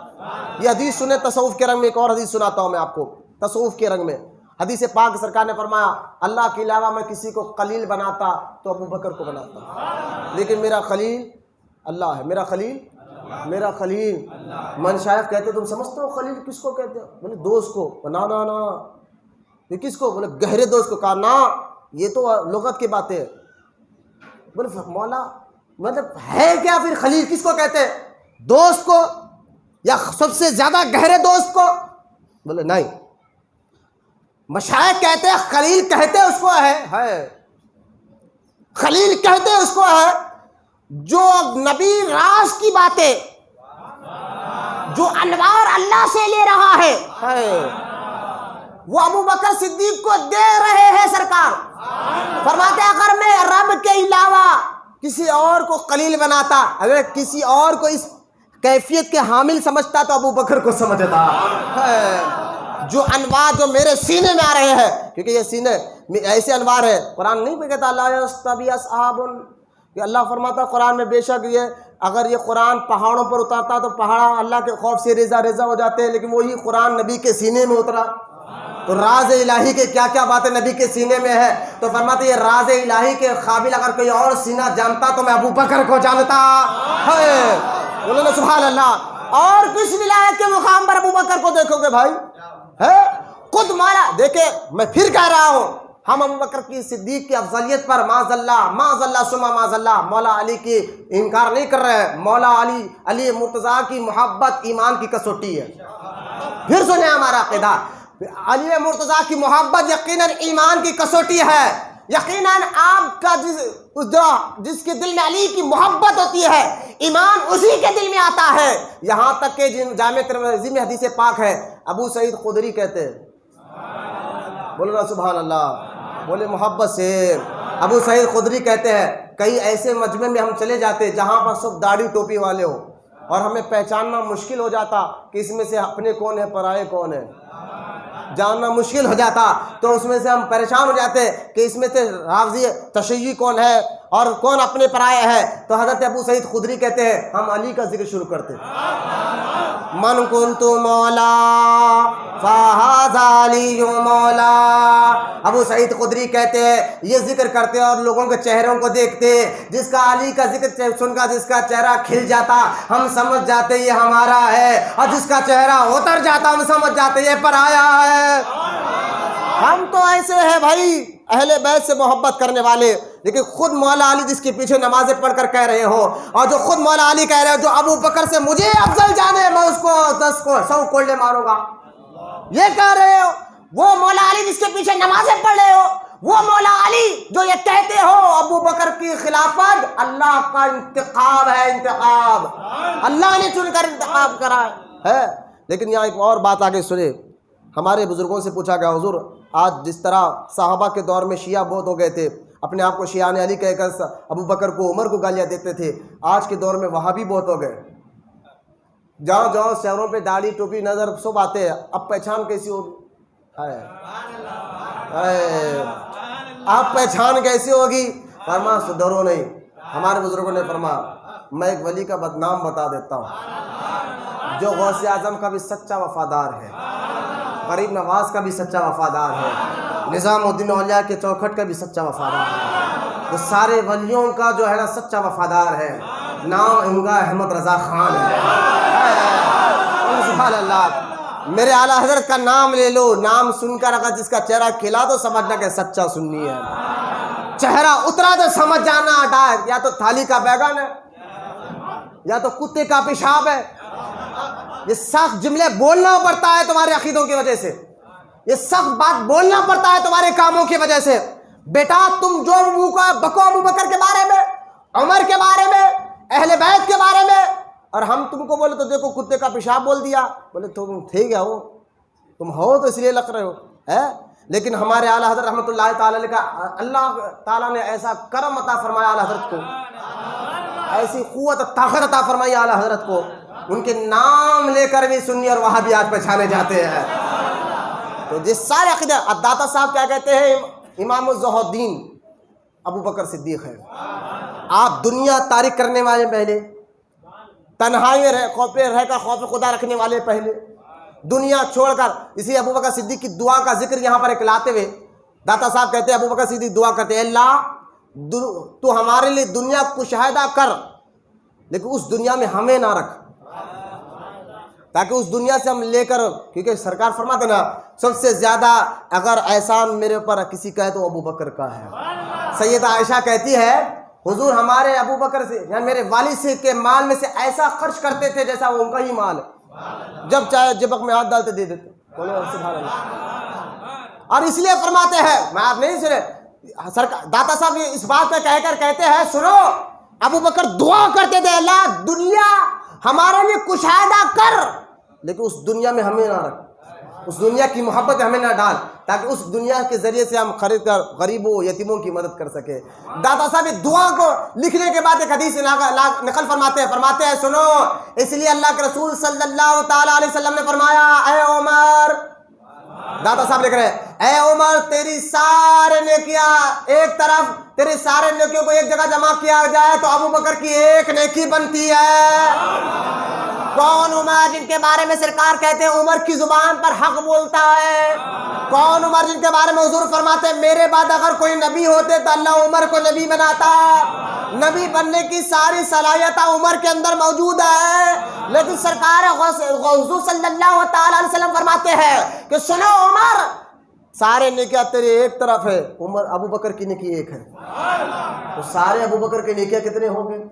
یہ حدیث سنے تصوف کے رنگ میں. ایک اور حدیث سناتا ہوں میں آپ کو تصوف کے رنگ میں. حدیث پاک سرکار نے فرمایا اللہ کے علاوہ میں کسی کو خلیل بناتا تو ابو بکر کو بناتا، لیکن میرا خلیل اللہ ہے. میرا خلیل. منشائخ کہتے تم سمجھتے ہو خلیل کس کو کہتے ہیں؟ بولے دوست کو. نا یہ کس کو؟ بولے گہرے دوست کو. کہا نا یہ تو لغت کی باتیں ہے. بولے مولا مطلب ہے کیا پھر خلیل کس کو کہتے ہیں؟ دوست کو یا سب سے زیادہ گہرے دوست کو؟ بولے نہیں، مشائخ کہتے ہیں خلیل کہتے اس کو ہے خلیل کہتے اس کو ہے جو نبی راز کی باتیں، جو انوار اللہ سے لے رہا ہے وہ ابو بکر صدیق کو دے رہے ہیں. سرکار فرماتے ہیں اگر میں رب کے علاوہ کسی اور کو خلیل بناتا، اگر کسی اور کو اس کیفیت کے حامل سمجھتا تو ابو بکر کو سمجھتا. جو انوار جو میرے سینے میں آ رہے ہیں، کیونکہ یہ سینے ایسے انوار ہے. قرآن نہیں کہتا اللہ یستوی اصحاب، کہ اللہ فرماتا قرآن میں بے شک یہ اگر یہ قرآن پہاڑوں پر اترتا تو پہاڑ اللہ کے خوف سے ریزہ ہو جاتے ہیں، لیکن وہی قرآن نبی کے سینے میں اترا تو راز الہی کے کیا کیا باتیں نبی کے سینے میں ہے. تو فرماتے یہ راز الہی کے قابل اگر کوئی اور سینہ جانتا تو میں ابو بکر کو جانتا ہے. بولو نا سبحان اللہ. اور کس ولایت کے مقام پر ابو بکر کو دیکھو گے بھائی؟ ہے خود مولا. دیکھے میں پھر کہہ رہا ہوں، ہم ابو بکر کی صدیق کی افضلیت پر معاذ اللہ ثم معاذ اللہ مولا علی کی انکار نہیں کر رہے ہیں. مولا علی مرتضیٰ کی محبت ایمان کی کسوٹی ہے. پھر سنیں ہمارا عقیدہ، علی مرتضیٰ کی محبت یقیناً ایمان کی کسوٹی ہے. یقیناً آپ کا جس کے دل میں علی کی محبت ہوتی ہے ایمان اسی کے دل میں آتا ہے. یہاں تک کہ جامع ترمذی میں حدیث پاک ہے، ابو سعید خدری کہتے ہیں، بولو نا سبحان اللہ، بولے محبت سے ابو سعید خدری کہتے ہیں کئی ایسے مجمع میں ہم چلے جاتے جہاں پر سب داڑھی ٹوپی والے ہو اور ہمیں پہچاننا مشکل ہو جاتا کہ اس میں سے اپنے کون ہے پرائے کون ہے، جاننا مشکل ہو جاتا، تو اس میں سے ہم پریشان ہو جاتے کہ اس میں سے رافضی تشیعی کون ہے اور کون اپنے پرائے ہے۔ تو حضرت ابو سعید خدری کہتے ہیں ہم علی کا ذکر شروع کرتے، من کنت مولا فہذا علی مولا۔ ابو سعید خدری کہتے ہیں یہ ذکر کرتے اور لوگوں کے چہروں کو دیکھتے، جس کا علی کا ذکر سن کر جس کا چہرہ کھل جاتا ہم سمجھ جاتے یہ ہمارا ہے، اور جس کا چہرہ اتر جاتا ہم سمجھ جاتے یہ پرایا ہے۔ ہم تو ایسے ہیں بھائی اہل بیت سے محبت کرنے والے، لیکن خود مولا علی جس کے پیچھے نمازیں پڑھ کر کہہ رہے ہو، اور جو خود مولا علی کہہ رہے ہو جو ابو بکر سے مجھے افضل جانے میں اس کو 10 کو 100 کوڑے ماروں گا، یہ کہہ رہے ہو۔ وہ مولا علی جس کے پیچھے نمازیں پڑھ رہے ہو، وہ مولا علی جو یہ کہتے ہو ابو بکر کی خلافت اللہ کا انتخاب ہے، انتخاب اللہ نے چن کر انتخاب کرا ہے۔ لیکن یہاں ایک اور بات آگے سنے، ہمارے بزرگوں سے پوچھا گیا حضور آج جس طرح صحابہ کے دور میں شیعہ بہت ہو گئے تھے، اپنے آپ کو شیعان علی کہہ کر ابو بکر کو عمر کو گالیاں دیتے تھے، آج کے دور میں وہابی بہت ہو گئے، جاؤ جاؤ شہروں پہ داڑھی ٹوپی نظر سب آتے ہیں، اب پہچان کیسی ہوگی؟ اب پہچان کیسی ہوگی؟ فرما سدھرو نہیں۔ ہمارے بزرگوں نے فرما میں ایک ولی کا بدنام بتا دیتا ہوں جو غوث اعظم کا بھی سچا وفادار ہے، غریب نواز کا بھی سچا وفادار ہے، نظام الدین اولیاء کے چوکھٹ کا بھی سچا وفادار ہے، وہ سارے ولیوں کا جو ہے نا سچا وفادار ہے، نام ان کا احمد رضا خان ہے۔ سبحان اللہ، میرے اعلیٰ حضرت کا نام لے لو، نام سن کر اگر جس کا چہرہ کھلا تو سمجھنا کہ سچا سنی ہے، چہرہ اترا تو سمجھ جانا یا تو تھالی کا بیگن ہے یا تو کتے کا پیشاب ہے۔ یہ سخت جملے بولنا پڑتا ہے تمہارے عقیدوں کی وجہ سے، یہ سخت بات بولنا پڑتا ہے تمہارے کاموں کی وجہ سے۔ بیٹا تم جو بکو ابو بکر کے بارے میں، عمر کے بارے میں، اہل بیت کے بارے میں، اور ہم تم کو بولے تو دیکھو کتے کا پیشاب بول دیا، بولے تم ٹھیک ہے ہو، تم ہو تو اس لیے لگ رہے ہو ہے۔ لیکن ہمارے اعلیٰ حضرت رحمۃ اللہ تعالی علیہ کا اللہ تعالیٰ نے ایسا کرم عطا فرمایا اعلیٰ حضرت کو، ایسی قوت طاقت عطا فرمائی اعلیٰ حضرت کو، ان کے نام لے کر بھی سنی اور وہابی آج پہچانے جاتے ہیں۔ تو جس سارے عقیدہ داتا صاحب کیا کہتے ہیں، امام الزہدین ابو بکر صدیق ہے، آپ دنیا تاریک کرنے والے پہلے، تنہائی میں رہ کر خوف خدا رکھنے والے پہلے، دنیا چھوڑ کر، اسی ابو بکر صدیق کی دعا کا ذکر یہاں پر لاتے ہوئے داتا صاحب کہتے ہیں ابو بکر صدیق دعا کرتے ہیں اللہ تو ہمارے لیے دنیا کو شاہدہ کر لیکن اس دنیا میں ہمیں نہ رکھ، تاکہ اس دنیا سے ہم لے کر، کیونکہ سرکار فرماتے نا سب سے زیادہ اگر احسان میرے اوپر کسی کا ہے تو ابو بکر کا ہے۔ سیدہ عائشہ کہتی ہے حضور ہمارے ابو بکر سے یعنی میرے والد سے کے مال میں سے ایسا خرچ کرتے تھے جیسا وہ ان کا ہی مال ہے، جب چاہے جبک میں ہاتھ ڈالتے دے دیتے۔ سبحان اللہ۔ اور اس لیے فرماتے ہیں، میں آپ نہیں سنے، داتا صاحب اس بات کو کہہ کر کہتے ہیں سنو ابو بکر دعا کرتے تھے اللہ دنیا ہمارے لیے کشادہ کر لیکن اس دنیا میں ہمیں نہ رکھ، اس دنیا کی محبت ہمیں نہ ڈال، تاکہ اس دنیا کے ذریعے سے ہم خرید کر غریبوں یتیموں کی مدد کر سکے۔ داتا صاحب دعا کو لکھنے کے بعد ایک حدیث نقل فرماتے ہیں سنو، اس لیے اللہ کے رسول صلی اللہ تعالی علیہ وسلم نے فرمایا اے عمر، داتا صاحب لکھ رہے ہیں اے عمر تیری سارے نیکیاں ایک طرف، تیری سارے نیکیوں کو ایک جگہ جمع کیا جائے تو ابو بکر کی ایک نیکی بنتی ہے۔ کون عمر جن کے بارے میں سرکار کہتے ہیں عمر کی زبان پر حق بولتا ہے؟ کون عمر جن کے بارے میں حضور فرماتے ہیں میرے بعد اگر کوئی نبی ہوتے تو اللہ عمر کو نبی بناتا، نبی بننے کی ساری صلاحیت عمر کے اندر موجود ہے۔ لیکن سرکار حضور صلی اللہ تعالی علیہ وسلم فرماتے ہیں کہ سنو عمر سارے نیکیاں تیرے ایک طرف ہے، عمر ابو بکر کی نیکی ایک ہے، تو سارے ابو بکر کی نیکیاں کتنے ہوں گے؟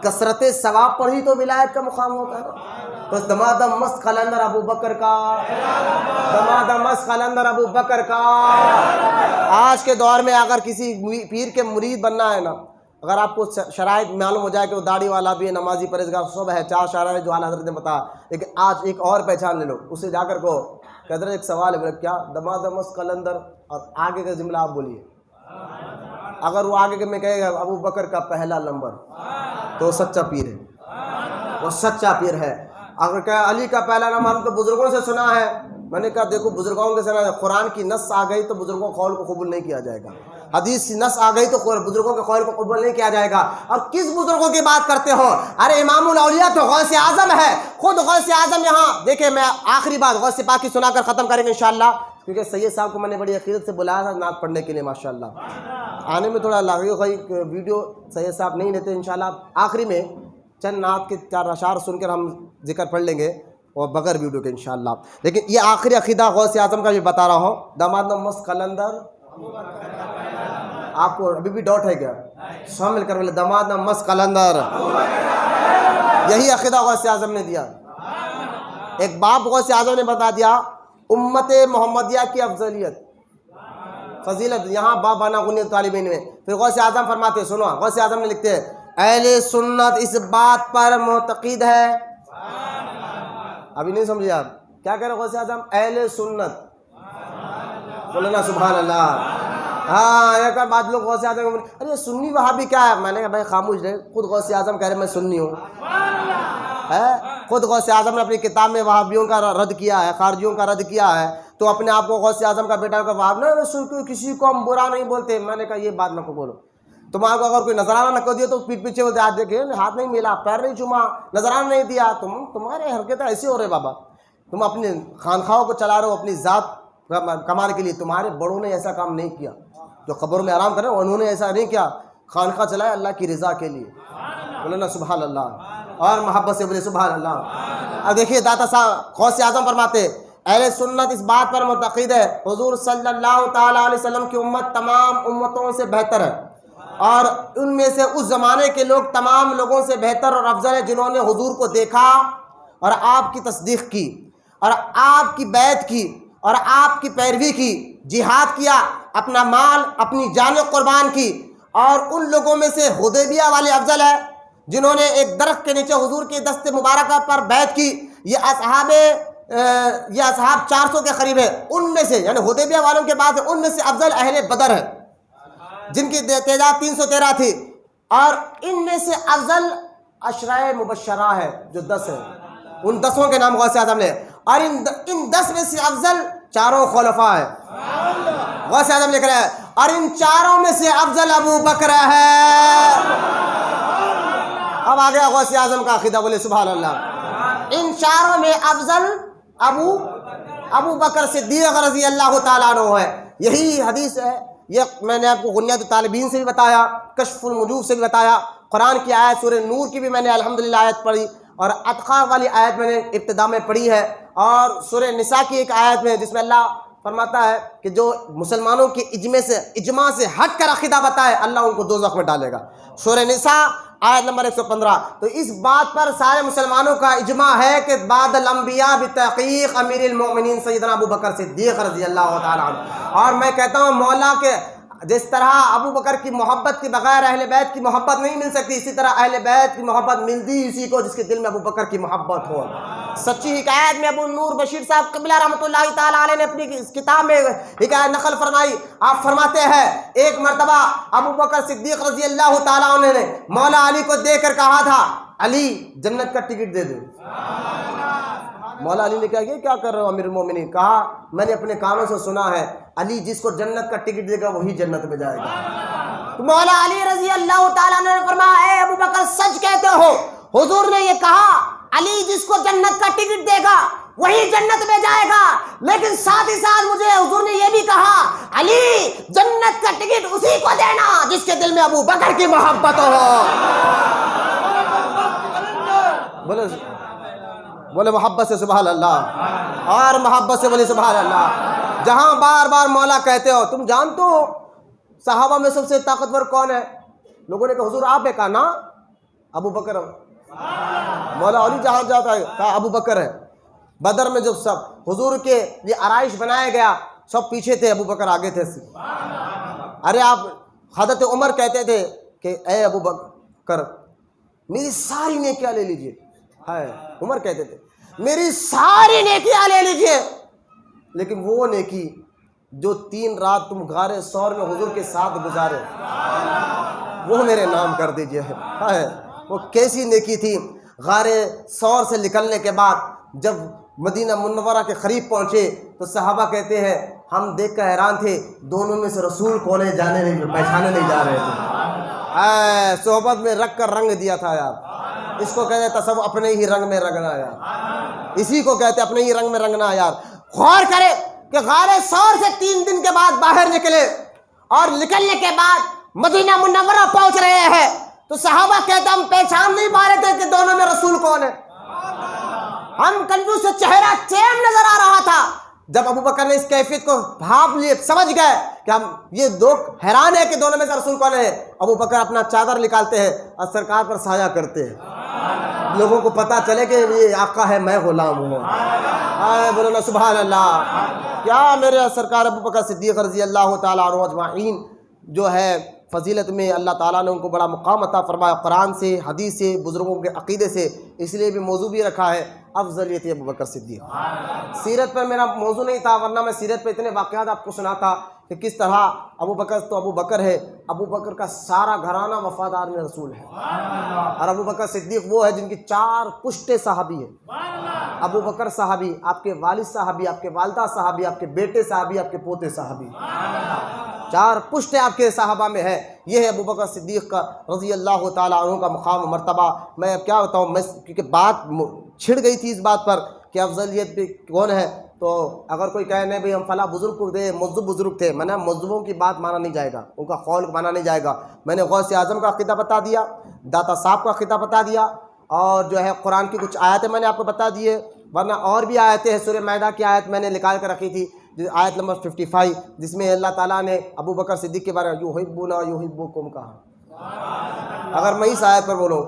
کثرت ثواب پر ہی تو ولایت کا مقام ہوتا ہے۔ بس دمادم مست قلندر ابو بکر کا، دمادم مست قلندر ابو بکر کا۔ آج کے دور میں اگر کسی پیر کے مرید بننا ہے نا، اگر آپ کو شرائط معلوم ہو جائے کہ وہ داڑھی والا بھی ہے، نمازی پرہیزگار سب ہے، 4 شرائط جو اعلیٰ حضرت نے بتایا، لیکن آج ایک اور پہچان لے لو، اسے جا کر کہو کہ حضرت ایک سوال ہے، کیا دمادم مست قلندر، اور آگے کا جملہ آپ بولیے، اگر وہ آگے میں کہے گا ابو بکر کا پہلا نمبر تو وہ سچا پیر ہے، وہ سچا پیر ہے۔ اگر کہ علی کا پہلا نمبر ہم تو بزرگوں سے سنا ہے، میں نے کہا دیکھو بزرگوں کے سنا ہے، قرآن کی نص آ گئی تو بزرگوں کے قول کو قبول نہیں کیا جائے گا، حدیث کی نص آ گئی تو بزرگوں کے قول کو قبول نہیں کیا جائے گا۔ اور کس بزرگوں کی بات کرتے ہو؟ ارے امام الاولیاء تو غوث اعظم ہے، خود غوث اعظم یہاں دیکھیں، میں آخری بات غوث پاک کی سنا کر ختم کریں گے انشاءاللہ، کیونکہ سید صاحب کو میں نے بڑی عقیدت سے بلایا تھا نعت پڑھنے کے لیے، ماشاءاللہ آنے میں تھوڑا لاغی ہوئی ویڈیو سید صاحب نہیں لیتے، انشاءاللہ آخری میں چند نعت کے 4 اشعار سن کر ہم ذکر پڑھ لیں گے اور بغیر ویڈیو کے انشاءاللہ۔ لیکن یہ آخری عقیدہ غوث اعظم کا بھی بتا رہا ہوں، داماد مست قلندر، آپ کو ابھی بھی ڈاؤٹ ہے کیا؟ سب مل کر بولے داماد مست قلندر، یہی عقیدہ غوث اعظم نے دیا۔ ایک باپ غوث اعظم نے بتا دیا امت محمدیہ کی افضلیت فضیلت، یہاں باب بنا غنیت طالبین میں، پھر غوث اعظم فرماتے، سنو غوث اعظم نے لکھتے ہیں اہل سنت اس بات پر معتقد ہے، ابھی نہیں سمجھے آپ کیا کہہ رہے غوث اعظم؟ اہل سنت، بولنا سبحان اللہ۔ ہاں ایک بات لوگ غوث اعظم ارے سنی وہابی کیا ہے؟ میں نے کہا بھائی خاموش رہے، خود غوث اعظم کہہ رہے میں سنی ہوں، خود غوث اعظم نے اپنی کتاب میں وہابیوں کا رد کیا ہے، خارجیوں کا رد کیا ہے، تو اپنے آپ کو غوث اعظم کا بیٹا کا وہاب نہ، کسی کو ہم برا نہیں بولتے۔ میں نے کہا یہ بات نہ کو بولو، تمہارے کو اگر کوئی نظرانہ نہ کر دیا تو پیٹ پیچھے بولتے ہاتھ دیکھے ہاتھ نہیں ملا، پیر نہیں چوما، نظرانہ نہیں دیا، تمہارے حرکتیں ایسی ہو رہے بابا، تم اپنے خانخواہوں کو چلا رہے ہو اپنی ذات کمانے کے لیے، تمہارے بڑوں نے ایسا کام نہیں کیا، جو قبروں میں آرام کرے انہوں نے ایسا نہیں کیا، خانخواہ چلائے اللہ کی رضا کے لیے، بولے نا سبحان اللہ، اور محبت سے بولے سبحان اللہ۔ اب دیکھیے داتا صاحب غوث اعظم فرماتے اہل سنت اس بات پر معتقد ہے حضور صلی اللہ تعالیٰ علیہ وسلم کی امت تمام امتوں سے بہتر ہے، اور ان میں سے اس زمانے کے لوگ تمام لوگوں سے بہتر اور افضل ہے جنہوں نے حضور کو دیکھا اور آپ کی تصدیق کی اور آپ کی بیعت کی اور آپ کی پیروی کی، جہاد کیا، اپنا مال اپنی جان قربان کی، اور ان لوگوں میں سے حدیبیہ والے افضل ہے جنہوں نے ایک درخت کے نیچے حضور کے دست مبارکہ پر بیعت کی۔ یہ اصحاب 400 کے قریب ہے، ان میں سے یعنی حدیبیہ والوں کے بعد ان میں سے افضل اہل بدر ہے جن کی تعداد 313 تھی، اور ان میں سے افضل عشرہ مبشرہ ہے جو 10 ہیں، ان 10 کے نام غوث اعظم نے، اور ان 10 میں سے افضل 4 خلفاء ہے، غوث اعظم لکھ رہے ہیں، اور ان 4 میں سے افضل ابو بکر ہے۔ اب آ گیا غوث اعظم کا عقیدہ، بولے سبحان اللہ۔ ان 4 میں افضل ابو بکر صدیق رضی اللہ تعالیٰ عنہ ہے، یہی حدیث ہے، یہ میں نے آپ کو غنیت طالبین سے بھی بتایا، کشف الملوک سے بھی بتایا، قرآن کی آیت سورہ نور کی بھی میں نے الحمدللہ آیت پڑھی، اور اتقا والی آیت میں نے ابتدا میں پڑھی ہے، اور سورہ نساء کی ایک آیت میں جس میں اللہ فرماتا ہے کہ جو مسلمانوں کے اجماع سے ہٹ کر عقیدہ بتائے اللہ ان کو دوزخ میں ڈالے گا، سورہ نساء آیت نمبر 115۔ تو اس بات پر سارے مسلمانوں کا اجماع ہے کہ بعد الانبیاء بتحقیق امیر المؤمنین سیدنا ابو بکر صدیق رضی اللہ تعالیٰ عنہ، اور میں کہتا ہوں مولا کے جس طرح ابو بکر کی محبت کے بغیر اہل بیت کی محبت نہیں مل سکتی، اسی طرح اہل بیت کی محبت ملتی اسی کو جس کے دل میں ابو بکر کی محبت ہو۔ سچی حکایت میں ابو نور بشیر صاحب قبلہ رحمۃ اللہ تعالیٰ علیہ نے اپنی کتاب میں حکایت نقل فرمائی، آپ فرماتے ہیں ایک مرتبہ ابو بکر صدیق رضی اللہ تعالیٰ عنہ نے مولا علی کو دیکھ کر کہا تھا علی جنت کا ٹکٹ دے دو۔ مولا علی نے کہا کہ کیا کر رہے ہو امیر المومنین؟ کہا میں نے اپنے کانوں سے سنا ہے علی جس کو جنت کا ٹکٹ دے گا وہی جنت میں جائے گا۔ تو مولا علی رضی اللہ تعالیٰ نے فرمایا اے ابو بکر سچ کہتے ہو، حضور نے یہ کہا علی جس کو جنت کا ٹکٹ دے گا وہی جنت میں جائے گا، لیکن ساتھ ہی ساتھ مجھے حضور نے یہ بھی کہا علی جنت کا ٹکٹ اسی کو دینا جس کے دل میں ابو بکر کی محبت ہو۔ بولے محبت سے سبحان اللہ، اور محبت سے بولے سبحان اللہ۔ جہاں بار بار مولا کہتے ہو، تم جانتے ہو صحابہ میں سب سے طاقتور کون ہے؟ لوگوں نے کہا حضور آپ ہے، کہا نا ابو بکر۔ مولا علی جہاں جاتا ہے کہا ابو بکر ہے۔ بدر میں جب سب حضور کے یہ آرائش بنایا گیا سب پیچھے تھے، ابو بکر آگے تھے۔ ارے آپ حضرت عمر کہتے تھے کہ اے ابو بکر میری ساری نیکیاں لے لیجئے، عمر کہتے تھے میری ساری نیکیاں لے لیجئے، لیکن وہ نیکی جو 3 رات تم غار ثور میں حضور کے ساتھ گزارے وہ میرے نام کر دیجئے. وہ کیسی نیکی تھی. غار ثور سے نکلنے کے بعد جب مدینہ منورہ کے قریب پہنچے تو صحابہ کہتے ہیں ہم دیکھ کر حیران تھے دونوں میں سے رسول کون ہے پہچانے نہیں جا رہے تھے. صحبت میں رکھ کر رنگ دیا تھا یار. اس کو کہتے ہیں تصوف اپنے ہی رنگ میں رنگنا یار. اسی کو کہتے ہیں اپنے ہی رنگ میں رنگنا یار. غور کرے کہ غار ثور سے 3 دن کے بعد باہر نکلے اور نکلنے کے بعد مدینہ منورہ پہنچ رہے ہیں تو صحابہ کہتے ہم پہچان نہیں پا رہے تھے کہ دونوں میں رسول کون ہے. ہم کنجوس سے چہرہ چین نظر آ رہا تھا. جب ابو بکر نے اس کیفیت کو بھاپ لیے سمجھ گئے کہ ہم یہ دو حیران ہے کہ دونوں میں سے رسول کون ہے. ابو بکر اپنا چادر نکالتے ہیں اور سرکار پر سایہ کرتے ہیں. لوگوں کو پتہ چلے کہ یہ آقا ہے میں غلام ہوں. بولو نا سبحان اللہ. کیا میرے سرکار ابو بکر صدیق رضی اللہ تعالیٰ عنہ اجمعین جو ہے فضیلت میں اللہ تعالیٰ نے ان کو بڑا مقام عطا فرمایا قرآن سے حدیث سے بزرگوں کے عقیدے سے. اس لیے بھی موضوع بھی رکھا ہے افضلیت ابو بکر صدیق. سیرت پر میرا موضوع نہیں تھا ورنہ میں سیرت پہ اتنے واقعات آپ کو سناتا کہ کس طرح ابو بکر تو ابو بکر ہے. ابو بکر کا سارا گھرانہ وفادار میں رسول ہے اور ابو بکر صدیق وہ ہے جن کی 4 پشتے صحابی ہیں. ابو بکر صحابی, آپ کے والد صحابی, آپ کے والدہ صحابی, آپ کے بیٹے صحابی, آپ کے پوتے صحابی. 4 پشتے آپ کے صحابہ میں ہے. یہ ہے ابو بکر صدیق کا رضی اللہ تعالیٰ عنہ کا مقام و مرتبہ. میں اب کیا بتاؤں, میں کیونکہ بات چھڑ گئی تھی اس بات پر کہ افضلیت پہ کون ہے تو اگر کوئی کہے نہیں بھئی ہم فلاں بزرگ کو دے مذہب بزرگ تھے, میں نے مذہبوں کی بات مانا نہیں جائے گا, ان کا قول مانا نہیں جائے گا. میں نے غوث اعظم کا عقیدہ بتا دیا, داتا صاحب کا عقیدہ بتا دیا اور جو ہے قرآن کی کچھ آیتیں میں نے آپ کو بتا دیے. ورنہ اور بھی آیتیں ہیں. سورہ مائدہ کی آیت میں نے نکال کر رکھی تھی آیت نمبر 55 جس میں اللہ تعالیٰ نے ابو بکر صدیق کے بارے میں یحبنا یحبکم کہا. اگر میں اس آیت پر بولوں,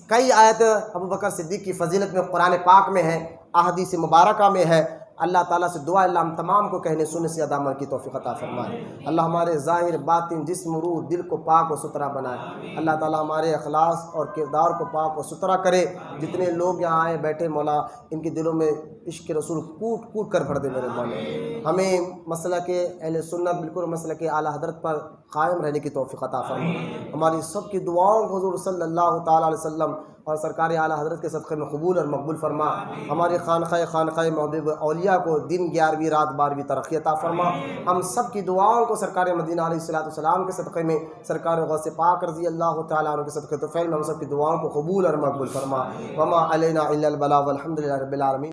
کئی آیت ابو بکر صدیق کی فضیلت میں قرآن پاک میں ہے, احادیث مبارکہ میں ہے. اللہ تعالیٰ سے دعا اللہ ہم تمام کو کہنے سننے سے عمل کی توفیق عطا فرمائے. اللہ ہمارے ظاہر باطن جسم روح دل کو پاک و ستھرا بنائے. اللہ تعالیٰ ہمارے اخلاص اور کردار کو پاک و ستھرا کرے. جتنے لوگ یہاں آئے بیٹھے مولا ان کے دلوں میں عشق رسول کوٹ کوٹ کر بھر دے میرے مولا. ہمیں مسلک اہل سنت بالکل مسلک اعلیٰ حضرت پر قائم رہنے کی توفیق عطا فرمائے. ہماری سب کی دعاؤں کو حضور صلی اللہ تعالیٰ علیہ وسلم اور سرکار اعلیٰ حضرت کے صدقے میں قبول اور مقبول فرما. ہماری خانقاہ محبوب اولیاء کو دن 11ویں رات 12ویں ترقی عطا فرما. ہم سب کی دعاؤں کو سرکار مدینہ علیہ الصلوۃ والسلام کے صدقے میں سرکار غوث پاک رضی اللہ تعالیٰ عنہ کے صدقے طفیل میں ہم سب کی دعاؤں کو قبول اور مقبول فرما. وما علینا الا البلاغ والحمد للہ رب العالمین.